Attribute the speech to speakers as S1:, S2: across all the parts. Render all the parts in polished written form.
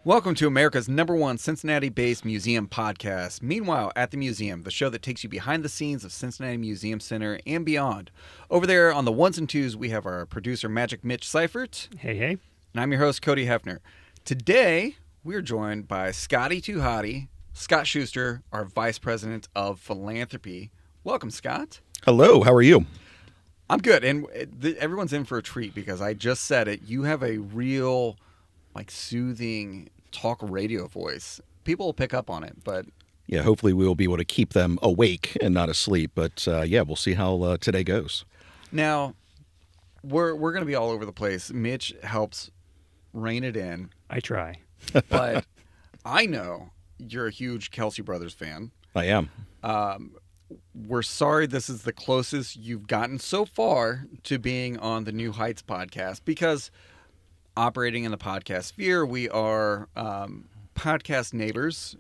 S1: Welcome to America's #1 Cincinnati-based museum podcast. Meanwhile, at the museum, the show that takes you behind the scenes of Cincinnati Museum Center and beyond. Over there on the ones and twos, we have our producer, Magic Mitch Seifert.
S2: Hey, hey.
S1: And I'm your host, Cody Hefner. Today, we're joined by Scotty Too Hottie, Scott Schuster, our Vice President of Philanthropy. Welcome, Scott.
S3: Hello, how are you?
S1: I'm good, and everyone's in for a treat because I just said it. You have a real, soothing talk radio voice. People will pick up on it, but...
S3: Yeah, hopefully we will be able to keep them awake and not asleep, but we'll see how today goes.
S1: Now, we're going to be all over the place. Mitch helps rein it in.
S2: I try.
S1: But I know you're a huge Kelsey Brothers fan.
S3: I am.
S1: We're sorry this is the closest you've gotten so far to being on the New Heights podcast because operating in the podcast sphere, we are podcast neighbors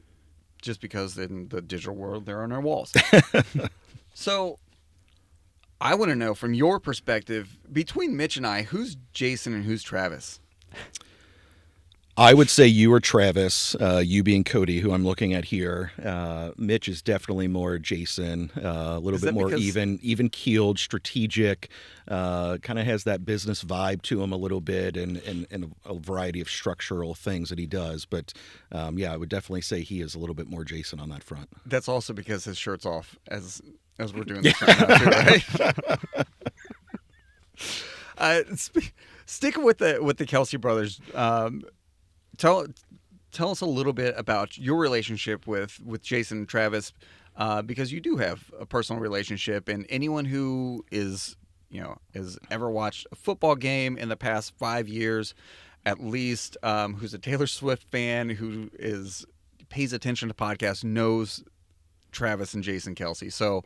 S1: just because in the digital world they're on our walls. So I want to know from your perspective, between Mitch and I, who's Jason and who's Travis?
S3: I would say you are Travis, you being Cody, who I'm looking at here. Mitch is definitely more Jason, a little bit more even-keeled, strategic, kind of has that business vibe to him a little bit and a variety of structural things that he does. But, I would definitely say he is a little bit more Jason on that front.
S1: That's also because his shirt's off as we're doing this right now, too, right? Sticking with the Kelsey brothers, Tell us a little bit about your relationship with Jason and Travis, because you do have a personal relationship, and anyone who has ever watched a football game in the past 5 years, at least, who's a Taylor Swift fan, who pays attention to podcasts, knows Travis and Jason Kelsey. So,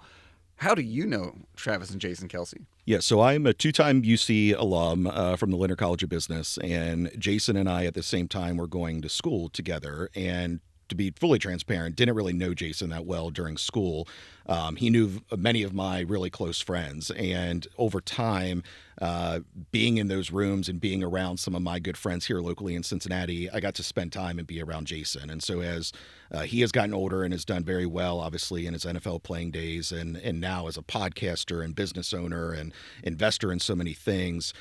S1: how do you know Travis and Jason Kelsey?
S3: Yeah, so I'm a two-time UC alum from the Leonard College of Business, and Jason and I at the same time were going to school together. And to be fully transparent, didn't really know Jason that well during school. He knew many of my really close friends, and over time, being in those rooms and being around some of my good friends here locally in Cincinnati, I got to spend time and be around Jason. And so as he has gotten older and has done very well, obviously, in his NFL playing days, and now as a podcaster and business owner and investor in so many things,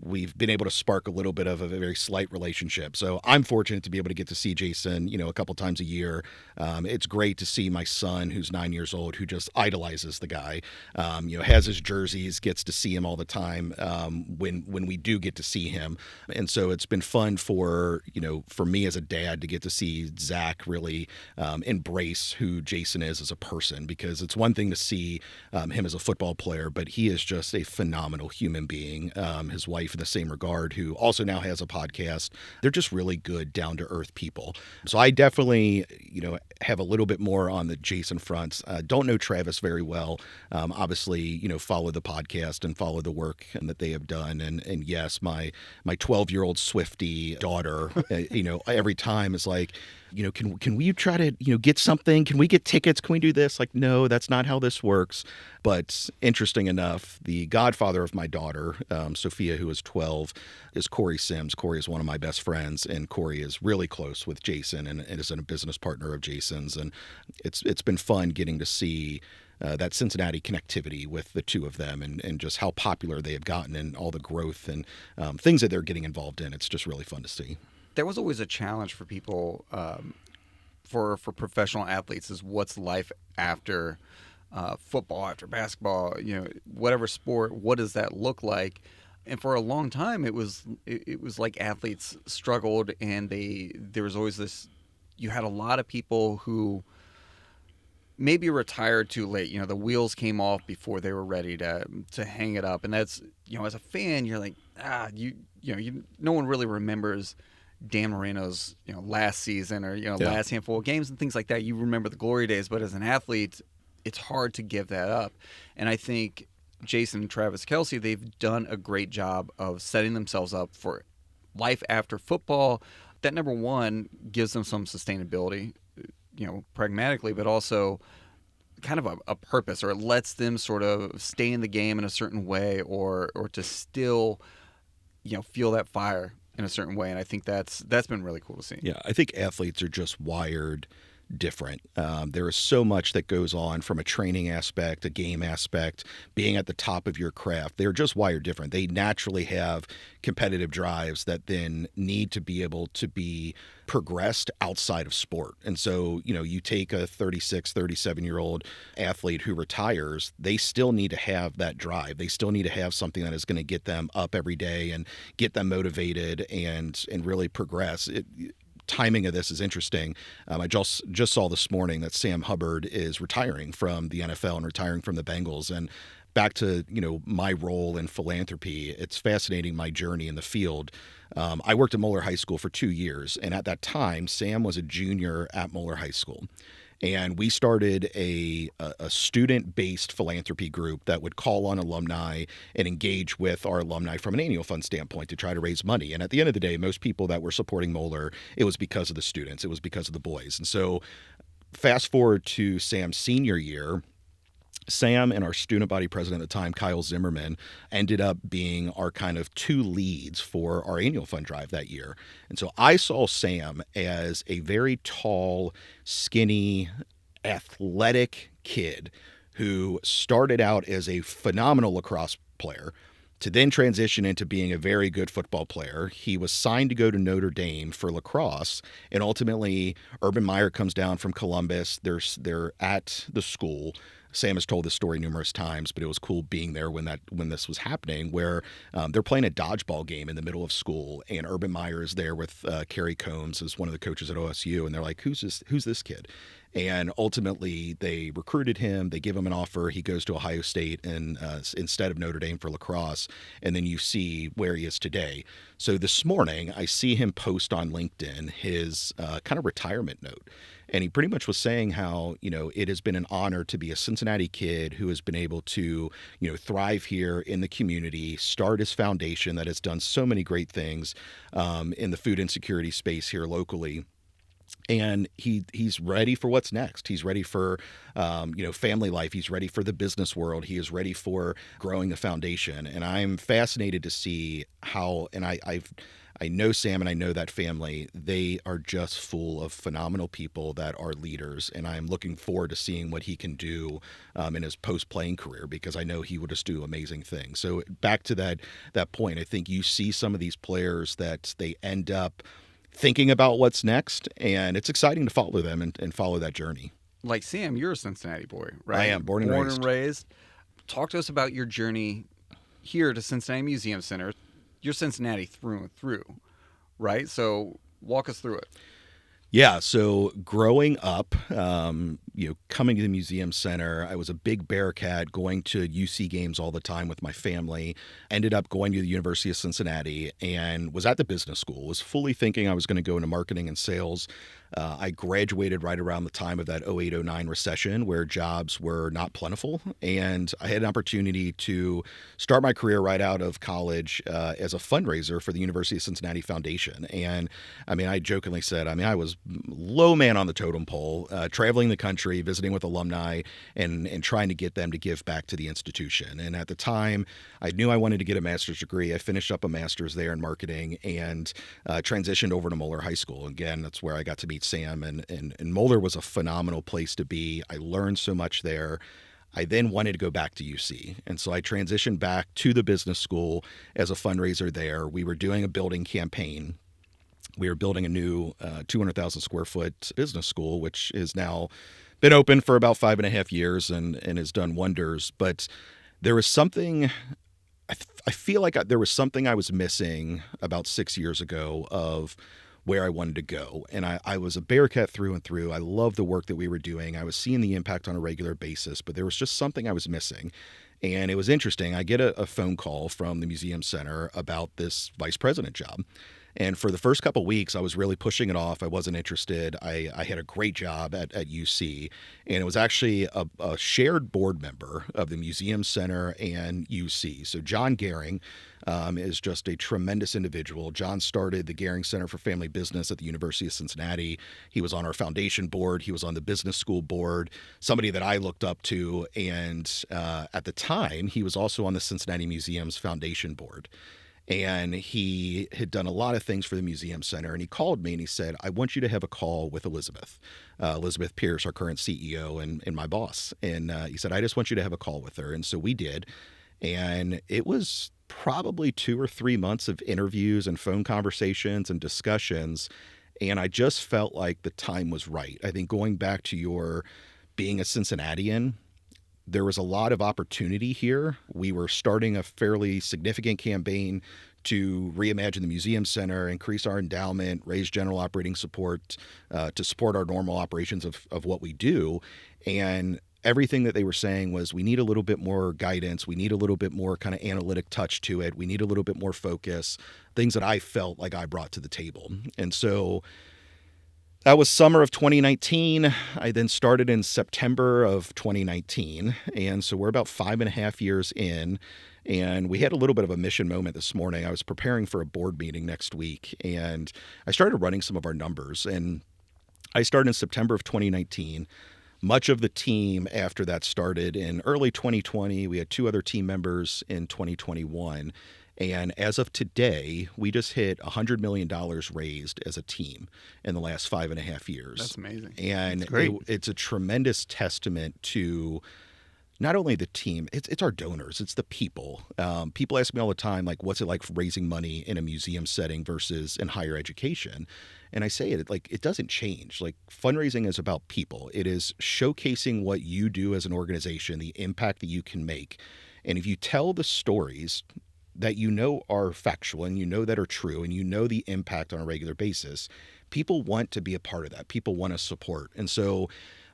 S3: we've been able to spark a little bit of a very slight relationship. So I'm fortunate to be able to get to see Jason, a couple times a year. It's great to see my son, who's 9 years old, who just idolizes the guy, has his jerseys, gets to see him all the time when we do get to see him. And so it's been fun for me as a dad to get to see Zach really embrace who Jason is as a person, because it's one thing to see him as a football player, but he is just a phenomenal human being. His wife in the same regard, who also now has a podcast. They're just really good, down-to-earth people. So I definitely, have a little bit more on the Jason front. Don't know Travis very well. Obviously, follow the podcast and follow the work that they have done. And yes, my 12-year-old Swiftie daughter, every time is like, can we try to, get something? Can we get tickets? Can we do this? Like, no, that's not how this works. But interesting enough, the godfather of my daughter, Sophia, who is 12, is Corey Sims. Corey is one of my best friends, and Corey is really close with Jason and is a business partner of Jason's. And it's been fun getting to see that Cincinnati connectivity with the two of them and just how popular they have gotten and all the growth and things that they're getting involved in. It's just really fun to see.
S1: There was always a challenge for people, for professional athletes, is what's life after football, after basketball, whatever sport. What does that look like? And for a long time, it was like athletes struggled, and there was always this. You had a lot of people who maybe retired too late. The wheels came off before they were ready to hang it up, and that's as a fan, you're like no one really remembers Dan Marino's last season or last handful of games and things like that. You remember the glory days, but as an athlete, it's hard to give that up. And I think Jason and Travis Kelsey, they've done a great job of setting themselves up for life after football. That, number one, gives them some sustainability, pragmatically, but also kind of a purpose, or it lets them sort of stay in the game in a certain way, or to still feel that fire in a certain way, and I think that's been really cool to see.
S3: Yeah, I think athletes are just wired different. There is so much that goes on from a training aspect, a game aspect, being at the top of your craft. They're just wired different. They naturally have competitive drives that then need to be able to be progressed outside of sport. And so, you take a 36, 37-year-old athlete who retires, they still need to have that drive. They still need to have something that is going to get them up every day and get them motivated and really progress. Timing of this is interesting. I just saw this morning that Sam Hubbard is retiring from the NFL and retiring from the Bengals. And back to my role in philanthropy, it's fascinating my journey in the field. I worked at Moeller High School for 2 years, and at that time, Sam was a junior at Moeller High School. And we started a student-based philanthropy group that would call on alumni and engage with our alumni from an annual fund standpoint to try to raise money. And at the end of the day, most people that were supporting Moeller, it was because of the students. It was because of the boys. And so fast forward to Sam's senior year, Sam and our student body president at the time, Kyle Zimmerman, ended up being our kind of two leads for our annual fund drive that year. And so I saw Sam as a very tall, skinny, athletic kid who started out as a phenomenal lacrosse player to then transition into being a very good football player. He was signed to go to Notre Dame for lacrosse, and ultimately Urban Meyer comes down from Columbus. They're at the school. Sam has told this story numerous times, but it was cool being there when this was happening, where they're playing a dodgeball game in the middle of school, and Urban Meyer is there with Kerry Combs as one of the coaches at OSU, and they're like, "Who's this kid?" And ultimately, they recruited him. They give him an offer. He goes to Ohio State and instead of Notre Dame for lacrosse. And then you see where he is today. So this morning, I see him post on LinkedIn his kind of retirement note. And he pretty much was saying how, it has been an honor to be a Cincinnati kid who has been able to, thrive here in the community, start his foundation that has done so many great things in the food insecurity space here locally. And he's ready for what's next. He's ready for, family life. He's ready for the business world. He is ready for growing a foundation. And I'm fascinated to see how, and I know Sam and I know that family, they are just full of phenomenal people that are leaders. And I'm looking forward to seeing what he can do in his post-playing career, because I know he will just do amazing things. So back to that point, I think you see some of these players that they end up thinking about what's next, and it's exciting to follow them and follow that journey.
S1: Like Sam, you're a Cincinnati boy, right?
S3: I am, born and raised.
S1: Talk to us about your journey here to Cincinnati Museum Center. You're Cincinnati through and through, right? So walk us through it.
S3: Yeah, so growing up, coming to the museum center, I was a big Bearcat, going to UC games all the time with my family. Ended up going to the University of Cincinnati and was at the business school. Was fully thinking I was going to go into marketing and sales. I graduated right around the time of that 08-09 recession, where jobs were not plentiful, and I had an opportunity to start my career right out of college as a fundraiser for the University of Cincinnati Foundation. And I jokingly said, I was low man on the totem pole, traveling the country, visiting with alumni, and trying to get them to give back to the institution. And at the time, I knew I wanted to get a master's degree. I finished up a master's there in marketing and transitioned over to Moeller High School. Again, that's where I got to meet Sam, and Moeller was a phenomenal place to be. I learned so much there. I then wanted to go back to UC. And so I transitioned back to the business school as a fundraiser there. We were doing a building campaign. We were building a new 200,000 square foot business school, which is now been open for about 5.5 years and has done wonders. But there was something, I feel like there was something I was missing about 6 years ago of where I wanted to go. And I was a Bearcat through and through. I loved the work that we were doing. I was seeing the impact on a regular basis, but there was just something I was missing. And it was interesting. I get a phone call from the museum center about this vice president job. And for the first couple of weeks, I was really pushing it off. I wasn't interested. I had a great job at UC, and it was actually a shared board member of the Museum Center and UC. So John Gehring is just a tremendous individual. John started the Gehring Center for Family Business at the University of Cincinnati. He was on our foundation board. He was on the business school board, somebody that I looked up to. And at the time, he was also on the Cincinnati Museum's foundation board. And he had done a lot of things for the museum center. And he called me and he said, I want you to have a call with Elizabeth Pierce, our current CEO and my boss. And he said, I just want you to have a call with her. And so we did. And it was probably 2 or 3 months of interviews and phone conversations and discussions. And I just felt like the time was right. I think going back to your being a Cincinnatian, there was a lot of opportunity here. We were starting a fairly significant campaign to reimagine the museum center, increase our endowment, raise general operating support to support our normal operations of what we do. And everything that they were saying was, we need a little bit more guidance. We need a little bit more kind of analytic touch to it. We need a little bit more focus, things that I felt like I brought to the table. And so that was summer of 2019. I then started in September of 2019. And so we're about 5.5 years in. And we had a little bit of a mission moment this morning. I was preparing for a board meeting next week, and I started running some of our numbers. And I started in September of 2019. Much of the team after that started in early 2020. We had 2 other team members in 2021. And as of today, we just hit $100 million raised as a team in the last 5.5 years.
S1: That's amazing.
S3: And
S1: That's great.
S3: it's a tremendous testament to not only the team, it's our donors, it's the people. People ask me all the time, like, what's it like raising money in a museum setting versus in higher education? And I say it doesn't change. Like, fundraising is about people. It is showcasing what you do as an organization, the impact that you can make. And if you tell the stories that you know are factual and you know that are true and you know the impact on a regular basis, people want to be a part of that. People want to support. And so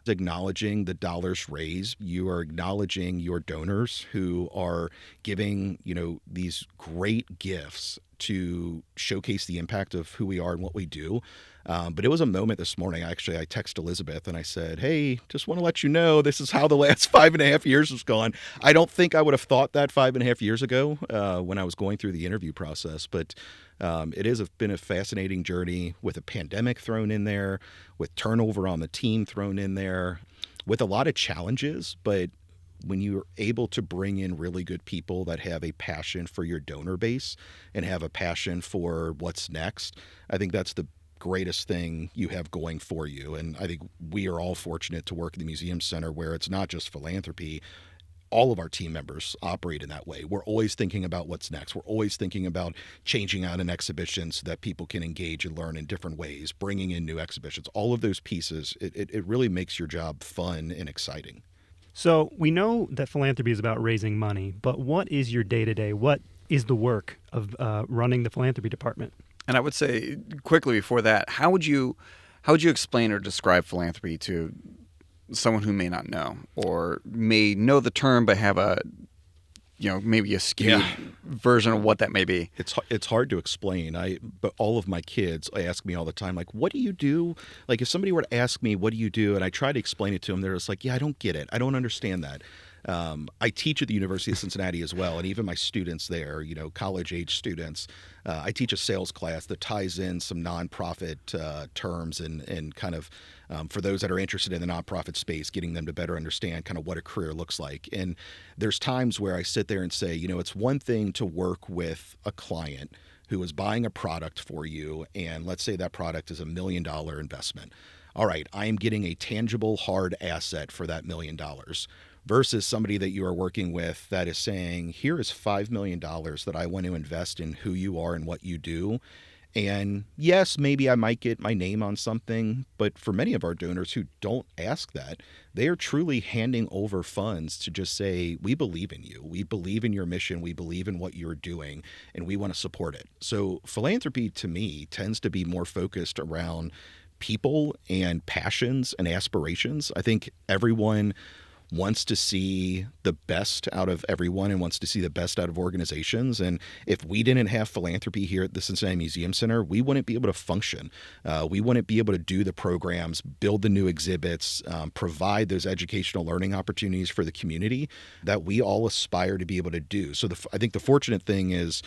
S3: acknowledging the dollars raised, you are acknowledging your donors who are giving, these great gifts to showcase the impact of who we are and what we do. But it was a moment this morning. I texted Elizabeth and I said, hey, just want to let you know this is how the last 5.5 years has gone. I don't think I would have thought that 5.5 years ago when I was going through the interview process, but it has been a fascinating journey with a pandemic thrown in there, with turnover on the team thrown in there, with a lot of challenges. But when you're able to bring in really good people that have a passion for your donor base and have a passion for what's next, I think that's the greatest thing you have going for you. And I think we are all fortunate to work at the Museum Center where it's not just philanthropy. All of our team members operate in that way. We're always thinking about what's next. We're always thinking about changing out an exhibition so that people can engage and learn in different ways, bringing in new exhibitions. All of those pieces, it really makes your job fun and exciting.
S2: So we know that philanthropy is about raising money, but what is your day-to-day? What is the work of running the philanthropy department?
S1: And I would say quickly before that, how would you explain or describe philanthropy to someone who may not know or may know the term but have maybe a skewed version of what that may be?
S3: It's hard to explain. But all of my kids ask me all the time, like, what do you do? Like, if somebody were to ask me, what do you do? And I try to explain it to them, they're just like, yeah, I don't get it. I don't understand that. I teach at the University of Cincinnati as well, and even my students there, college-age students, I teach a sales class that ties in some nonprofit terms and kind of for those that are interested in the nonprofit space, getting them to better understand kind of what a career looks like. And there's times where I sit there and say, it's one thing to work with a client who is buying a product for you, and let's say that product is $1 million investment. All right, I am getting a tangible, hard asset for that $1 million. Versus somebody that you are working with that is saying, here is $5 million that I want to invest in who you are and what you do. And yes, maybe I might get my name on something, but for many of our donors who don't ask that, they are truly handing over funds to just say, we believe in you. We believe in your mission. We believe in what you're doing, and we want to support it. So philanthropy to me tends to be more focused around people and passions and aspirations. I think everyone wants to see the best out of everyone and wants to see the best out of organizations. And if we didn't have philanthropy here at the Cincinnati Museum Center, we wouldn't be able to function. We wouldn't be able to do the programs, build the new exhibits, provide those educational learning opportunities for the community that we all aspire to be able to do. So I think the fortunate thing is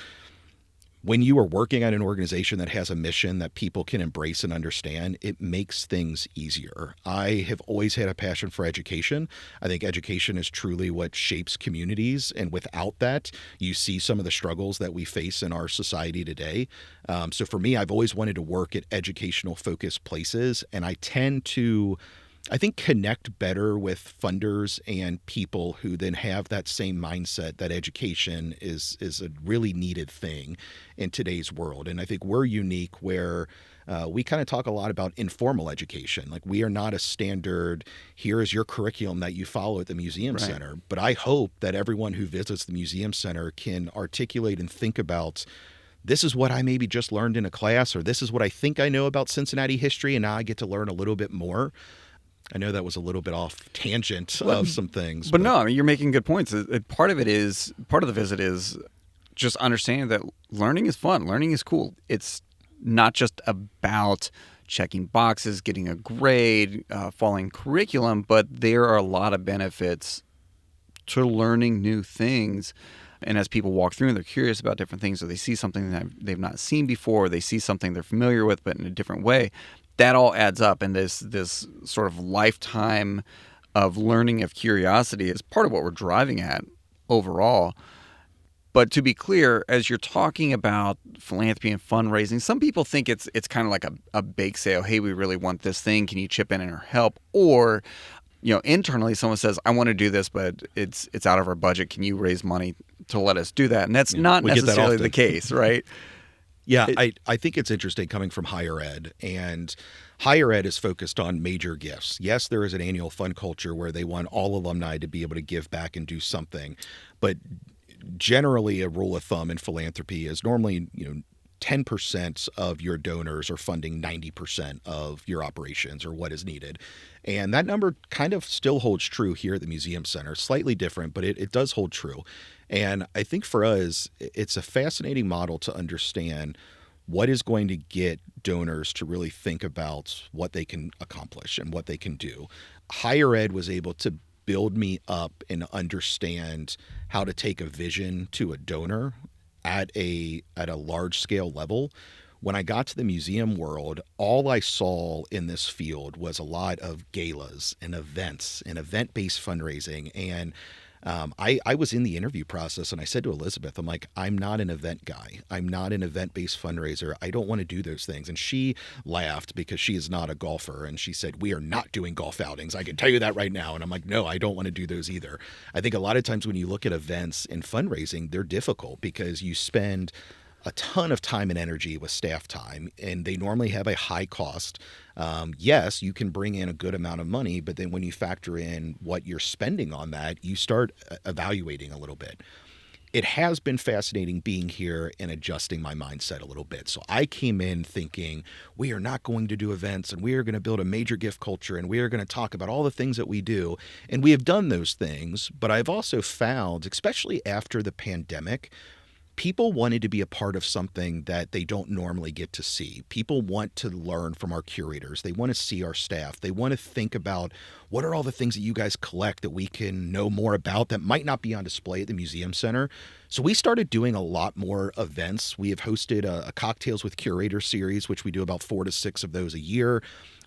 S3: when you are working at an organization that has a mission that people can embrace and understand, it makes things easier. I have always had a passion for education. I think education is truly what shapes communities. And without that, you see some of the struggles that we face in our society today. So for me, I've always wanted to work at educational focused places. And I tend to, I think, connect better with funders and people who then have that same mindset that education is a really needed thing in today's world. And I think we're unique where we kind of talk a lot about informal education. Like, we are not a standard, here is your curriculum that you follow at the museum
S1: Right.
S3: center. But I hope that everyone who visits the museum center can articulate and think about, this is what I maybe just learned in a class, or this is what I think I know about Cincinnati history, and now I get to learn a little bit more. I know that was a little bit off tangent of some things.
S1: But no, I mean, you're making good points. Part of the visit is just understanding that learning is fun. Learning is cool. It's not just about checking boxes, getting a grade, following curriculum, but there are a lot of benefits to learning new things. And as people walk through and they're curious about different things, or they see something that they've not seen before, or they see something they're familiar with but in a different way, that all adds up. And this sort of lifetime of learning, of curiosity, is part of what we're driving at overall. But to be clear, as you're talking about philanthropy and fundraising, some people think it's kind of like a bake sale. Hey, we really want this thing. Can you chip in or help? Or, internally someone says, I want to do this, but it's out of our budget. Can you raise money to let us do that? And that's not
S3: we get that
S1: necessarily
S3: often.
S1: the case, right?
S3: Yeah, I think it's interesting coming from higher ed, and higher ed is focused on major gifts. Yes, there is an annual fund culture where they want all alumni to be able to give back and do something, but generally a rule of thumb in philanthropy is normally 10% of your donors are funding 90% of your operations or what is needed. And that number kind of still holds true here at the Museum Center. Slightly different, but it does hold true. And I think for us, it's a fascinating model to understand what is going to get donors to really think about what they can accomplish and what they can do. Higher ed was able to build me up and understand how to take a vision to a donor at a large scale level. When I got to the museum world, all I saw in this field was a lot of galas and events and event-based fundraising. And I was in the interview process and I said to Elizabeth, I'm like, I'm not an event guy. I'm not an event-based fundraiser. I don't want to do those things. And she laughed because she is not a golfer. And she said, we are not doing golf outings. I can tell you that right now. And I'm like, no, I don't want to do those either. I think a lot of times when you look at events and fundraising, they're difficult because you spend a ton of time and energy with staff time, and they normally have a high cost. Yes, you can bring in a good amount of money, but then when you factor in what you're spending on that, you start evaluating a little bit. It has been fascinating being here and adjusting my mindset a little bit. So I came in thinking we are not going to do events and we are going to build a major gift culture and we are going to talk about all the things that we do. And we have done those things, but I've also found, especially after the pandemic, people wanted to be a part of something that they don't normally get to see. People want to learn from our curators. They want to see our staff. They want to think about what are all the things that you guys collect that we can know more about that might not be on display at the Museum Center. So we started doing a lot more events. We have hosted a Cocktails with Curator series, which we do about 4 to 6 of those a year.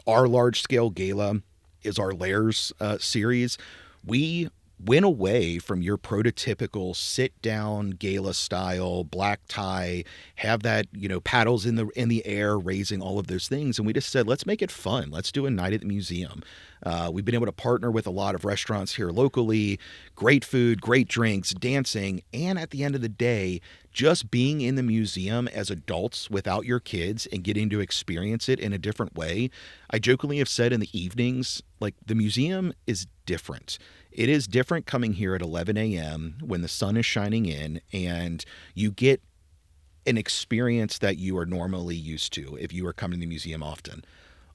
S3: Our large scale gala is our Layers series. We went away from your prototypical sit down gala style black tie, have that paddles in the air raising all of those things, and we just said, let's make it fun. Let's do a night at the museum. We've been able to partner with a lot of restaurants here locally, great food, great drinks, dancing, and at the end of the day, just being in the museum as adults without your kids and getting to experience it in a different way. I jokingly have said in the evenings, like, the museum is different. It is different coming here at 11 a.m. when the sun is shining in and you get an experience that you are normally used to if you are coming to the museum often.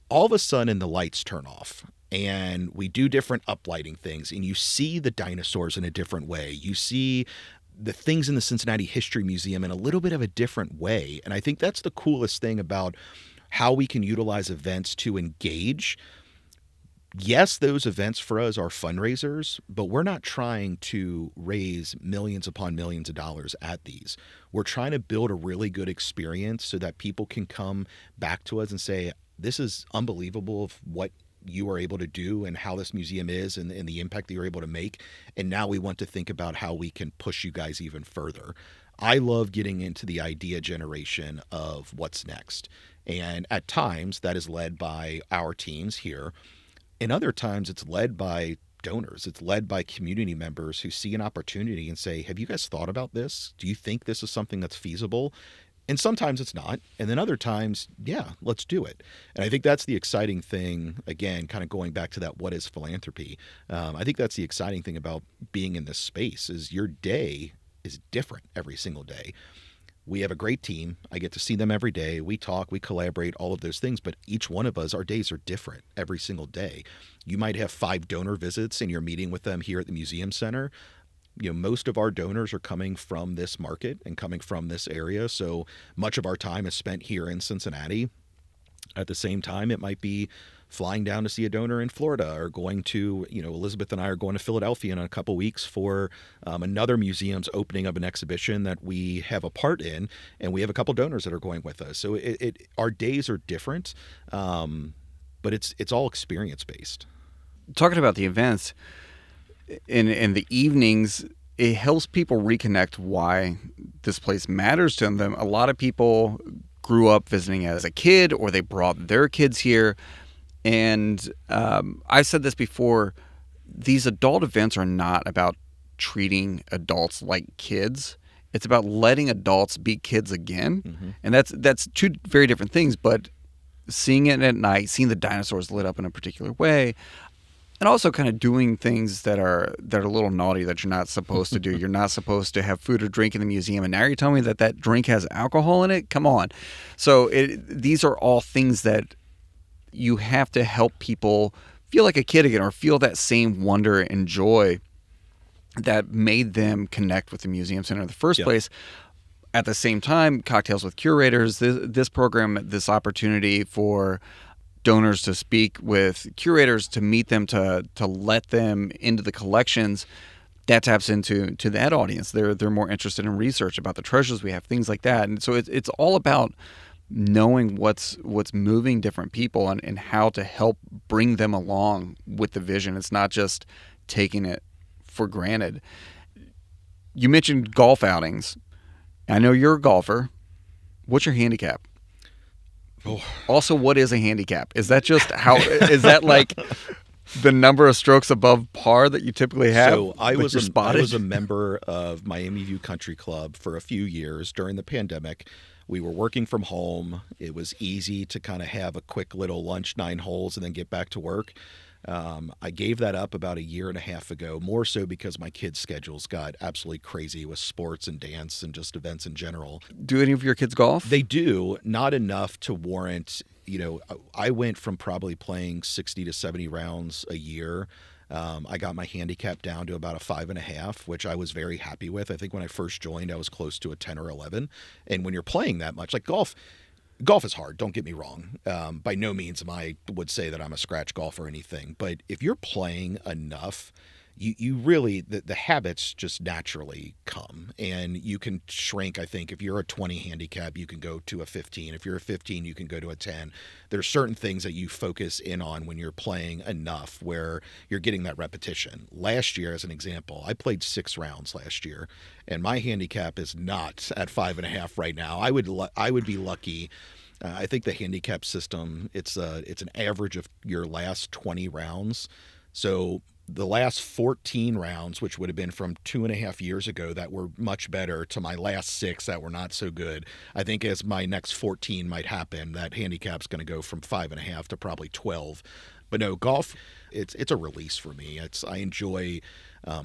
S3: All of a sudden the lights turn off and we do different uplighting things and you see the dinosaurs in a different way. You see the things in the Cincinnati History Museum in a little bit of a different way. And I think that's the coolest thing about how we can utilize events to engage. Yes, those events for us are fundraisers, but we're not trying to raise millions upon millions of dollars at these. We're trying to build a really good experience so that people can come back to us and say, this is unbelievable of what you are able to do and how this museum is and the impact that you're able to make. And now we want to think about how we can push you guys even further. I love getting into the idea generation of what's next. And at times that is led by our teams here. And other times it's led by donors. It's led by community members who see an opportunity and say, have you guys thought about this? Do you think this is something that's feasible? And sometimes it's not. And then other times, yeah, let's do it. And I think that's the exciting thing, again, kind of going back to that, what is philanthropy? I think that's the exciting thing about being in this space is your day is different every single day. We have a great team. I get to see them every day. We talk, we collaborate, all of those things. But each one of us, our days are different every single day. You might have 5 donor visits and you're meeting with them here at the museum center. Most of our donors are coming from this market and coming from this area. So much of our time is spent here in Cincinnati. At the same time, it might be flying down to see a donor in Florida or going to, Elizabeth and I are going to Philadelphia in a couple weeks for another museum's opening of an exhibition that we have a part in, and we have a couple donors that are going with us. So our days are different, but it's all experience based.
S1: Talking about the events in the evenings, it helps people reconnect why this place matters to them. A lot of people grew up visiting as a kid, or they brought their kids here. And I've said this before, these adult events are not about treating adults like kids. It's about letting adults be kids again. Mm-hmm. And that's two very different things, but seeing it at night, seeing the dinosaurs lit up in a particular way, and also kind of doing things that are a little naughty that you're not supposed to do. You're not supposed to have food or drink in the museum, and now you're telling me that drink has alcohol in it? Come on. So these are all things that you have to help people feel like a kid again, or feel that same wonder and joy that made them connect with the museum center in the first place. At the same time, Cocktails with Curators, this program, this opportunity for donors to speak with curators, to meet them, to let them into the collections, that taps into that audience. They're more interested in research about the treasures we have, things like that. And so it's all about knowing what's moving different people and how to help bring them along with the vision. It's not just taking it for granted. You mentioned golf outings. I know you're a golfer. What's your handicap? Oh. Also, what is a handicap? Is that just is that like the number of strokes above par that you typically have?
S3: So I was a member of Miami View Country Club for a few years during the pandemic. We were working from home. It was easy to kind of have a quick little lunch, 9 holes, and then get back to work. I gave that up about a year and a half ago, more so because my kids' schedules got absolutely crazy with sports and dance and just events in general.
S1: Do any of your kids golf?
S3: They do, not enough to warrant, I went from probably playing 60 to 70 rounds a year. I got my handicap down to about a 5.5, which I was very happy with. I think when I first joined, I was close to a 10 or 11. And when you're playing that much, like golf is hard. Don't get me wrong. By no means would say that I'm a scratch golfer or anything. But if you're playing enough, you really, the habits just naturally come, and you can shrink. I think if you're a 20 handicap, you can go to a 15. If you're a 15, you can go to a 10. There's certain things that you focus in on when you're playing enough where you're getting that repetition. Last year, as an example, I played 6 rounds last year, and my handicap is not at 5.5 right now. I would be lucky. I think the handicap system, it's an average of your last 20 rounds. So the last 14 rounds, which would have been from 2.5 years ago, that were much better, to my last 6 that were not so good. I think as my next 14 might happen, that handicap's going to go from 5.5 to probably 12. But no, golf, it's a release for me. I enjoy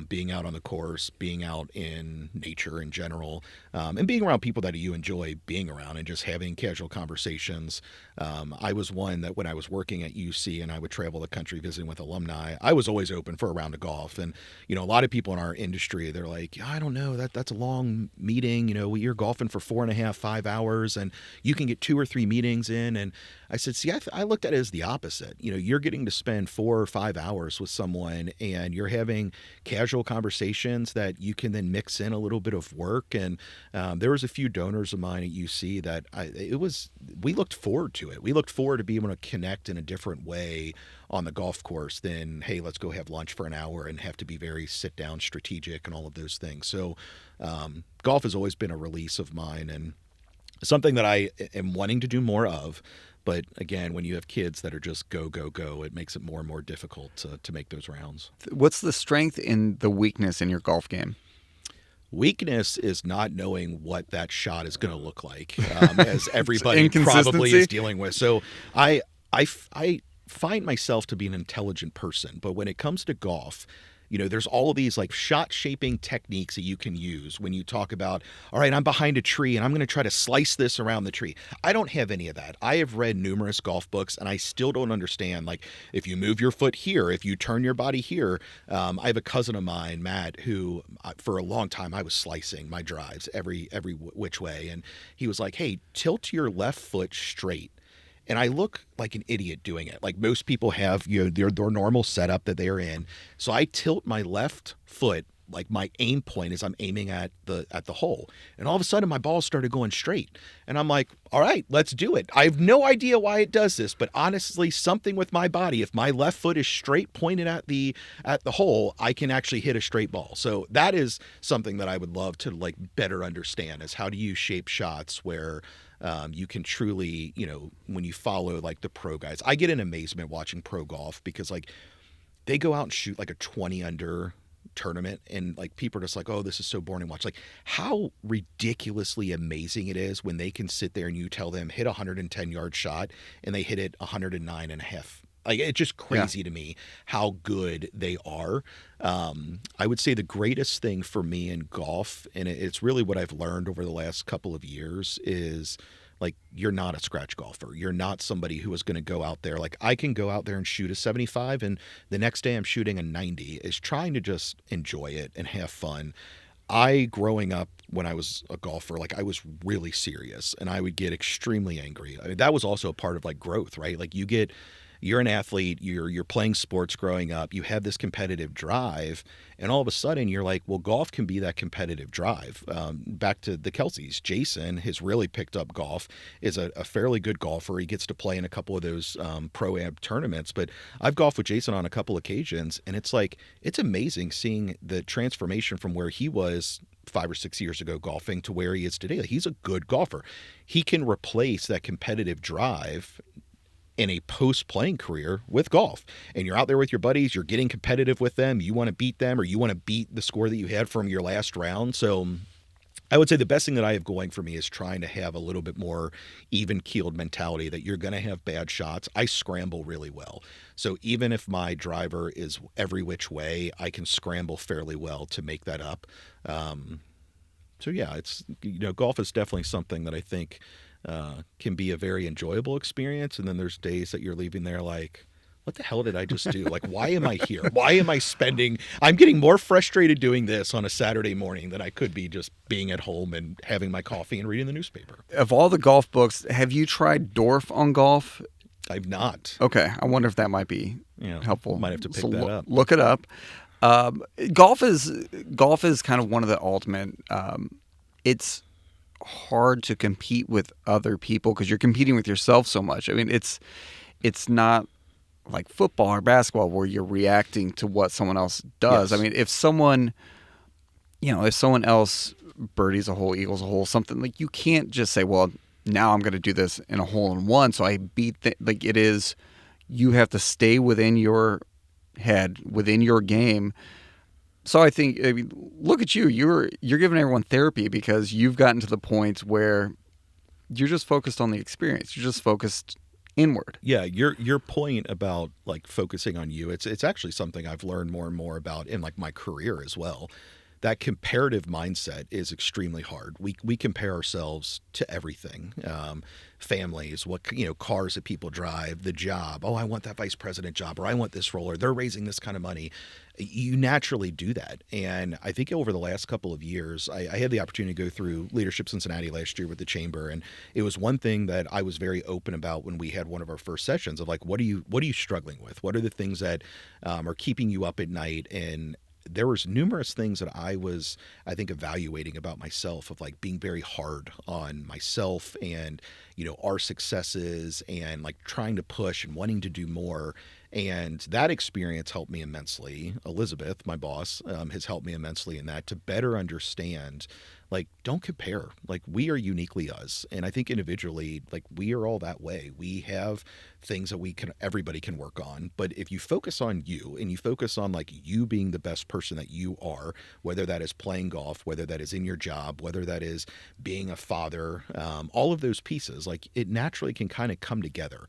S3: being out on the course, being out in nature in general, and being around people that you enjoy being around and just having casual conversations. I was one that when I was working at UC and I would travel the country visiting with alumni, I was always open for a round of golf. And, you know, a lot of people in our industry, they're like, I don't know, that's a long meeting. You know, you're golfing for 4.5, 5 hours and you can get 2 or 3 meetings in. And I said, see, I looked at it as the opposite. You know, you're getting to spend 4 or 5 hours with someone and you're having casual conversations that you can then mix in a little bit of work. And there was a few donors of mine at UC that we looked forward to it. We looked forward to being able to connect in a different way on the golf course than, hey, let's go have lunch for an hour and have to be very sit down strategic and all of those things. So golf has always been a release of mine and something that I am wanting to do more of. But again, when you have kids that are just go, go, go, it makes it more and more difficult to make those rounds.
S1: What's the strength and the weakness in your golf game?
S3: Weakness is not knowing what that shot is going to look like, as everybody probably is dealing with. So I find myself to be an intelligent person, but when it comes to golf, you know, there's all of these like shot shaping techniques that you can use when you talk about, all right, I'm behind a tree and I'm going to try to slice this around the tree. I don't have any of that. I have read numerous golf books and I still don't understand, like, if you move your foot here, if you turn your body here. I have a cousin of mine, Matt, who for a long time I was slicing my drives every which way. And he was like, hey, tilt your left foot straight. And I look like an idiot doing it. Like most people have, you know, their normal setup that they're in. So I tilt my left foot, like my aim point is I'm aiming at the hole. And all of a sudden my ball started going straight. And I'm like, all right, let's do it. I have no idea why it does this, but honestly, something with my body, if my left foot is straight pointed at the hole, I can actually hit a straight ball. So that is something that I would love to like better understand, is how do you shape shots where you can truly, you know, when you follow like the pro guys. I get an amazement watching pro golf because like they go out and shoot like a 20 under tournament and like people are just like, oh, this is so boring to watch. Like how ridiculously amazing it is when they can sit there and you tell them hit a 110-yard shot and they hit it 109.5. Like it's just crazy to me how good they are. I would say the greatest thing for me in golf, and it's really what I've learned over the last couple of years, is like you're not a scratch golfer. You're not somebody who is going to go out there. Like I can go out there and shoot a 75 and the next day I'm shooting a 90. Is trying to just enjoy it and have fun. Growing up when I was a golfer, like I was really serious and I would get extremely angry. I mean, that was also a part of like growth, right? Like you're an athlete, you're playing sports growing up, you have this competitive drive, and all of a sudden you're like, well, golf can be that competitive drive. Back to the Kelseys, Jason has really picked up golf, is a fairly good golfer. He gets to play in a couple of those pro-am tournaments, but I've golfed with Jason on a couple occasions, and it's like, it's amazing seeing the transformation from where he was 5 or 6 years ago golfing to where he is today. Like, he's a good golfer. He can replace that competitive drive in a post-playing career with golf. And you're out there with your buddies, you're getting competitive with them, you want to beat them or you want to beat the score that you had from your last round. So I would say the best thing that I have going for me is trying to have a little bit more even-keeled mentality that you're going to have bad shots. I scramble really well. So even if my driver is every which way, I can scramble fairly well to make that up. So yeah, it's, you know, golf is definitely something that I think can be a very enjoyable experience. And then there's days that you're leaving there like, what the hell did I just do? Like, why am I here? Why am I I'm getting more frustrated doing this on a Saturday morning than I could be just being at home and having my coffee and reading the newspaper.
S1: Of all the golf books, have you tried Dorf on golf?
S3: I've not.
S1: Okay. I wonder if that might be helpful.
S3: Might have to pick that up.
S1: Look it up. Golf is kind of one of the ultimate, it's hard to compete with other people because you're competing with yourself so much. I mean, it's not like football or basketball where you're reacting to what someone else does. Yes. I mean, if someone else birdies a hole, eagles a hole, something, like, you can't just say, well, now I'm going to do this in a hole in one. So I beat like it is, you have to stay within your head, within your game. So I think, I mean, look at you. You're giving everyone therapy because you've gotten to the point where you're just focused on the experience. You're just focused inward.
S3: Yeah, your point about like focusing on you, it's actually something I've learned more and more about in like my career as well. That comparative mindset is extremely hard. We compare ourselves to everything, families, what cars that people drive, the job. Oh, I want that vice president job, or I want this role, or they're raising this kind of money. You naturally do that, and I think over the last couple of years, I had the opportunity to go through Leadership Cincinnati last year with the chamber, and it was one thing that I was very open about when we had one of our first sessions of like, what are you struggling with? What are the things that are keeping you up at night? And there was numerous things that I think, evaluating about myself, of like being very hard on myself and, our successes, and like trying to push and wanting to do more. And that experience helped me immensely. Elizabeth, my boss, has helped me immensely in that, to better understand, like, don't compare. Like, we are uniquely us. And I think individually, like, we are all that way. We have things that everybody can work on. But if you focus on you, and you focus on like you being the best person that you are, whether that is playing golf, whether that is in your job, whether that is being a father, all of those pieces, like, it naturally can kind of come together.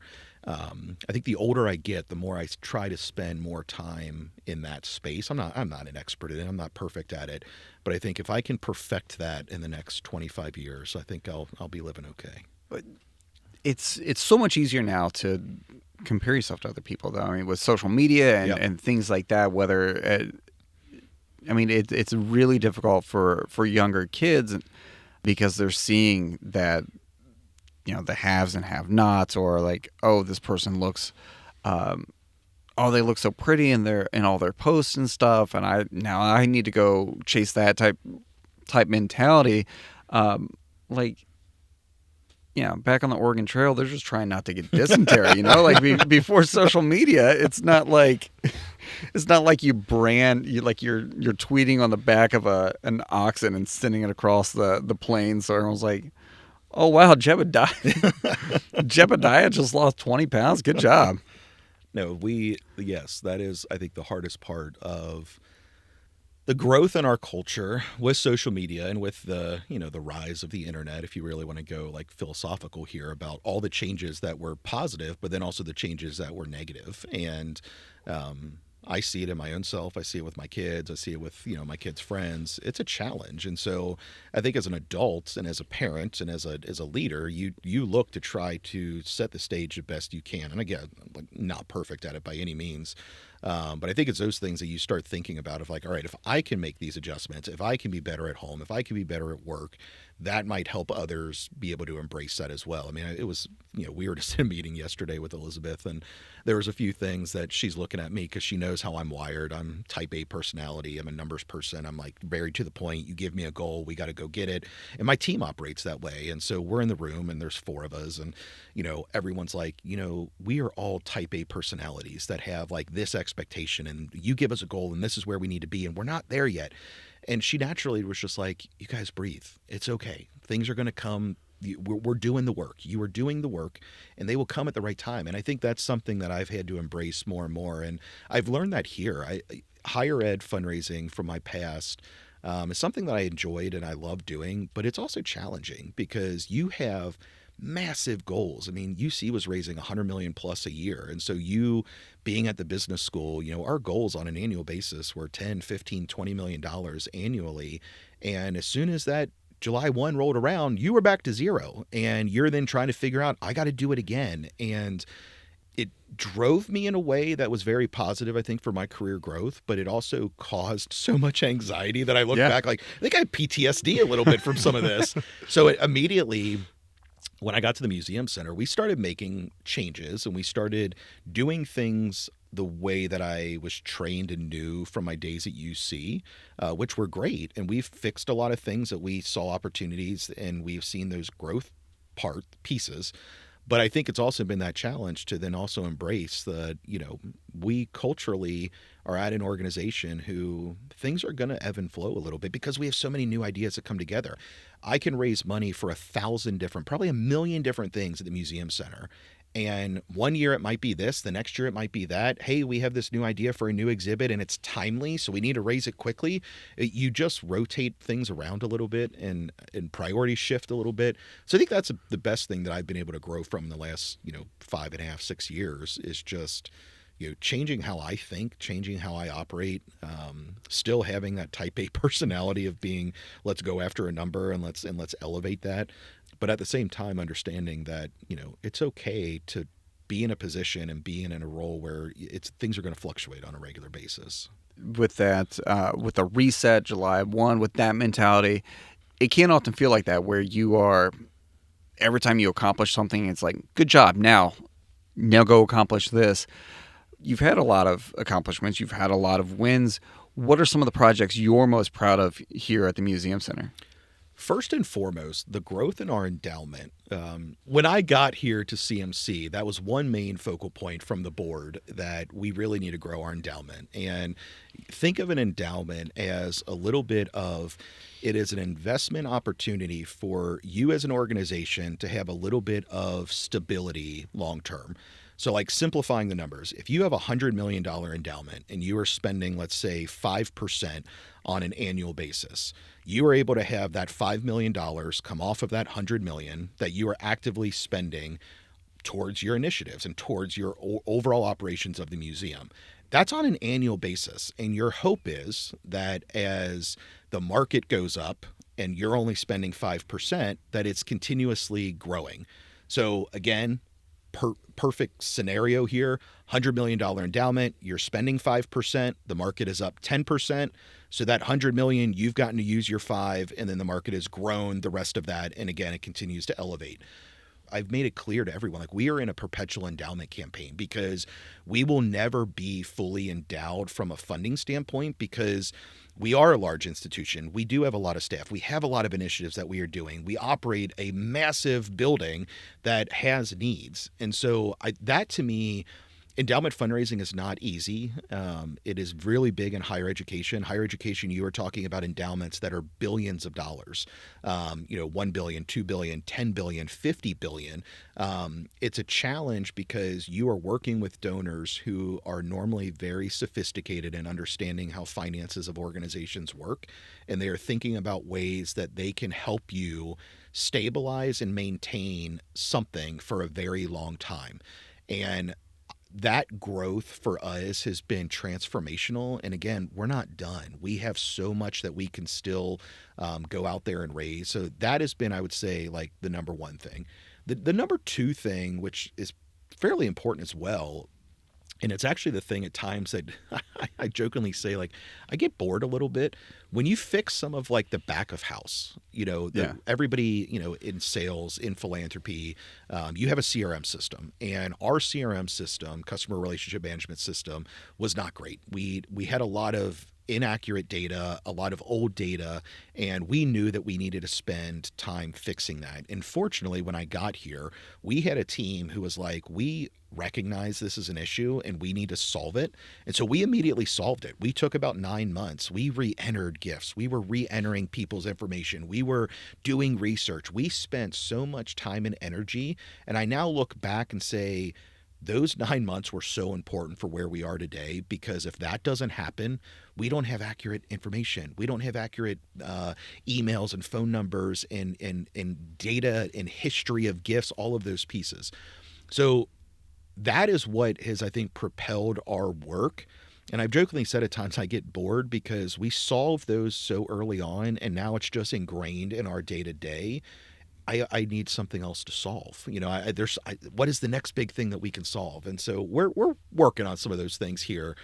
S3: I think the older I get, the more I try to spend more time in that space. I'm not an expert in it. I'm not perfect at it, but I think if I can perfect that in the next 25 years, I think I'll be living okay.
S1: But it's so much easier now to compare yourself to other people, though. I mean, with social media and things like that, it's really difficult for younger kids, because they're seeing that, the haves and have-nots, or like, oh, this person looks, they look so pretty in all their posts and stuff, and I need to go chase that type mentality. Back on the Oregon Trail, they're just trying not to get dysentery. Like before social media, it's not like you brand, you're tweeting on the back of an oxen and sending it across the plain, so everyone's like, oh, wow, Jebediah just lost 20 pounds. Good job.
S3: No, yes, that is, I think, the hardest part of the growth in our culture with social media, and with the rise of the internet, if you really want to go like philosophical here, about all the changes that were positive, but then also the changes that were negative. And I see it in my own self. I see it with my kids. I see it with, my kids' friends. It's a challenge. And so I think as an adult and as a parent and as a leader, you look to try to set the stage the best you can. And again, like, not perfect at it by any means. But I think it's those things that you start thinking about, of like, all right, if I can make these adjustments, if I can be better at home, if I can be better at work, that might help others be able to embrace that as well. I mean, it was, we were just in a meeting yesterday with Elizabeth, and there was a few things that she's looking at me, because she knows how I'm wired. I'm type A personality. I'm a numbers person. I'm like very to the point. You give me a goal, we got to go get it. And my team operates that way. And so we're in the room, and there's 4 of us, and, everyone's like, we are all type A personalities that have like this expectation, and you give us a goal, and this is where we need to be, and we're not there yet. And she naturally was just like, you guys breathe. It's okay. Things are going to come. We're doing the work. You are doing the work, and they will come at the right time. And I think that's something that I've had to embrace more and more. And I've learned that here. Higher ed fundraising from my past is something that I enjoyed and I love doing, but it's also challenging, because you have massive goals. I mean, UC was raising $100 million plus a year. And so you being at the business school, our goals on an annual basis were $10, $15, $20 million annually. And as soon as that July 1 rolled around, you were back to zero. And you're then trying to figure out, I got to do it again. And it drove me in a way that was very positive, I think, for my career growth, but it also caused so much anxiety that I look back like, I think I have PTSD a little bit from some of this. So it immediately, when I got to the museum center, we started making changes, and we started doing things the way that I was trained and knew from my days at UC, which were great. And we've fixed a lot of things that we saw opportunities, and we've seen those growth pieces. But I think it's also been that challenge to then also embrace that, we culturally are at an organization who things are going to ebb and flow a little bit, because we have so many new ideas that come together. I can raise money for 1,000 different, probably 1 million different things at the museum center. And one year it might be this, the next year it might be that. Hey, we have this new idea for a new exhibit and it's timely, so we need to raise it quickly. You just rotate things around a little bit and priorities shift a little bit. So I think that's the best thing that I've been able to grow from in the last, 5.5, 6 years is just, changing how I think, changing how I operate, still having that type A personality of being, let's go after a number and let's elevate that. But at the same time, understanding that, it's okay to be in a position and be in a role where things are going to fluctuate on a regular basis.
S1: With that, with a reset July 1, with that mentality, it can often feel like that where you are, every time you accomplish something, it's like, good job, now go accomplish this. You've had a lot of accomplishments. You've had a lot of wins. What are some of the projects you're most proud of here at the Museum Center?
S3: First and foremost, the growth in our endowment. When I got here to CMC, that was one main focal point from the board that we really need to grow our endowment. And think of an endowment as a little bit of, it is an investment opportunity for you as an organization to have a little bit of stability long term. So like simplifying the numbers, if you have a $100 million endowment and you are spending, let's say 5% on an annual basis, you are able to have that $5 million come off of that $100 million that you are actively spending towards your initiatives and towards your overall operations of the museum. That's on an annual basis. And your hope is that as the market goes up and you're only spending 5%, that it's continuously growing. So again, perfect scenario here, $100 million endowment, you're spending 5%, the market is up 10%. So that 100 million, you've gotten to use your 5, and then the market has grown the rest of that. And again, it continues to elevate. I've made it clear to everyone, like, we are in a perpetual endowment campaign because we will never be fully endowed from a funding standpoint because we are a large institution. We do have a lot of staff. We have a lot of initiatives that we are doing. We operate a massive building that has needs. And so that to me, endowment fundraising is not easy. It is really big in higher education. Higher education, you are talking about endowments that are billions of dollars, $1 billion, $2 billion, $10 billion, $50 billion. It's a challenge because you are working with donors who are normally very sophisticated in understanding how finances of organizations work. And they are thinking about ways that they can help you stabilize and maintain something for a very long time. And that growth for us has been transformational. And again, we're not done. We have so much that we can still go out there and raise. So that has been, I would say, like the number one thing. The number two thing, which is fairly important as well, and it's actually the thing at times that I jokingly say, like, I get bored a little bit when you fix some of like the back of house, everybody, in sales, in philanthropy, you have a CRM system, and our CRM system, customer relationship management system, was not great. We had a lot of inaccurate data, a lot of old data, and we knew that we needed to spend time fixing that. And fortunately, when I got here, we had a team who was like, we recognize this is an issue and we need to solve it. And so we immediately solved it. We took about 9 months. We re-entered gifts. We were re-entering people's information. We were doing research. We spent so much time and energy. And I now look back and say, those 9 months were so important for where we are today, because if that doesn't happen, we don't have accurate information. We don't have accurate emails and phone numbers and data and history of gifts, all of those pieces. So that is what has, I think, propelled our work. And I've jokingly said at times I get bored because we solved those so early on, and now it's just ingrained in our day-to-day. I need something else to solve. What is the next big thing that we can solve? And so we're working on some of those things here.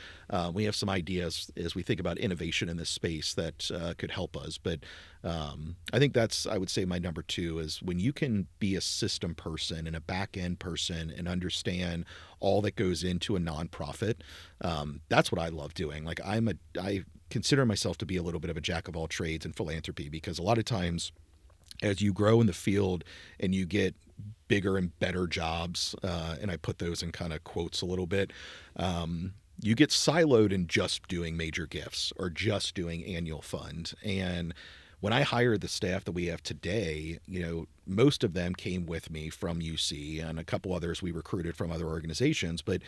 S3: We have some ideas as we think about innovation in this space that could help us. But I think that's, I would say, my number two is when you can be a system person and a back end person and understand all that goes into a nonprofit. That's what I love doing. Like I consider myself to be a little bit of a jack of all trades in philanthropy, because a lot of times, as you grow in the field and you get bigger and better jobs, and I put those in kind of quotes a little bit, you get siloed in just doing major gifts or just doing annual fund. And when I hired the staff that we have today, most of them came with me from UC, and a couple others we recruited from other organizations, but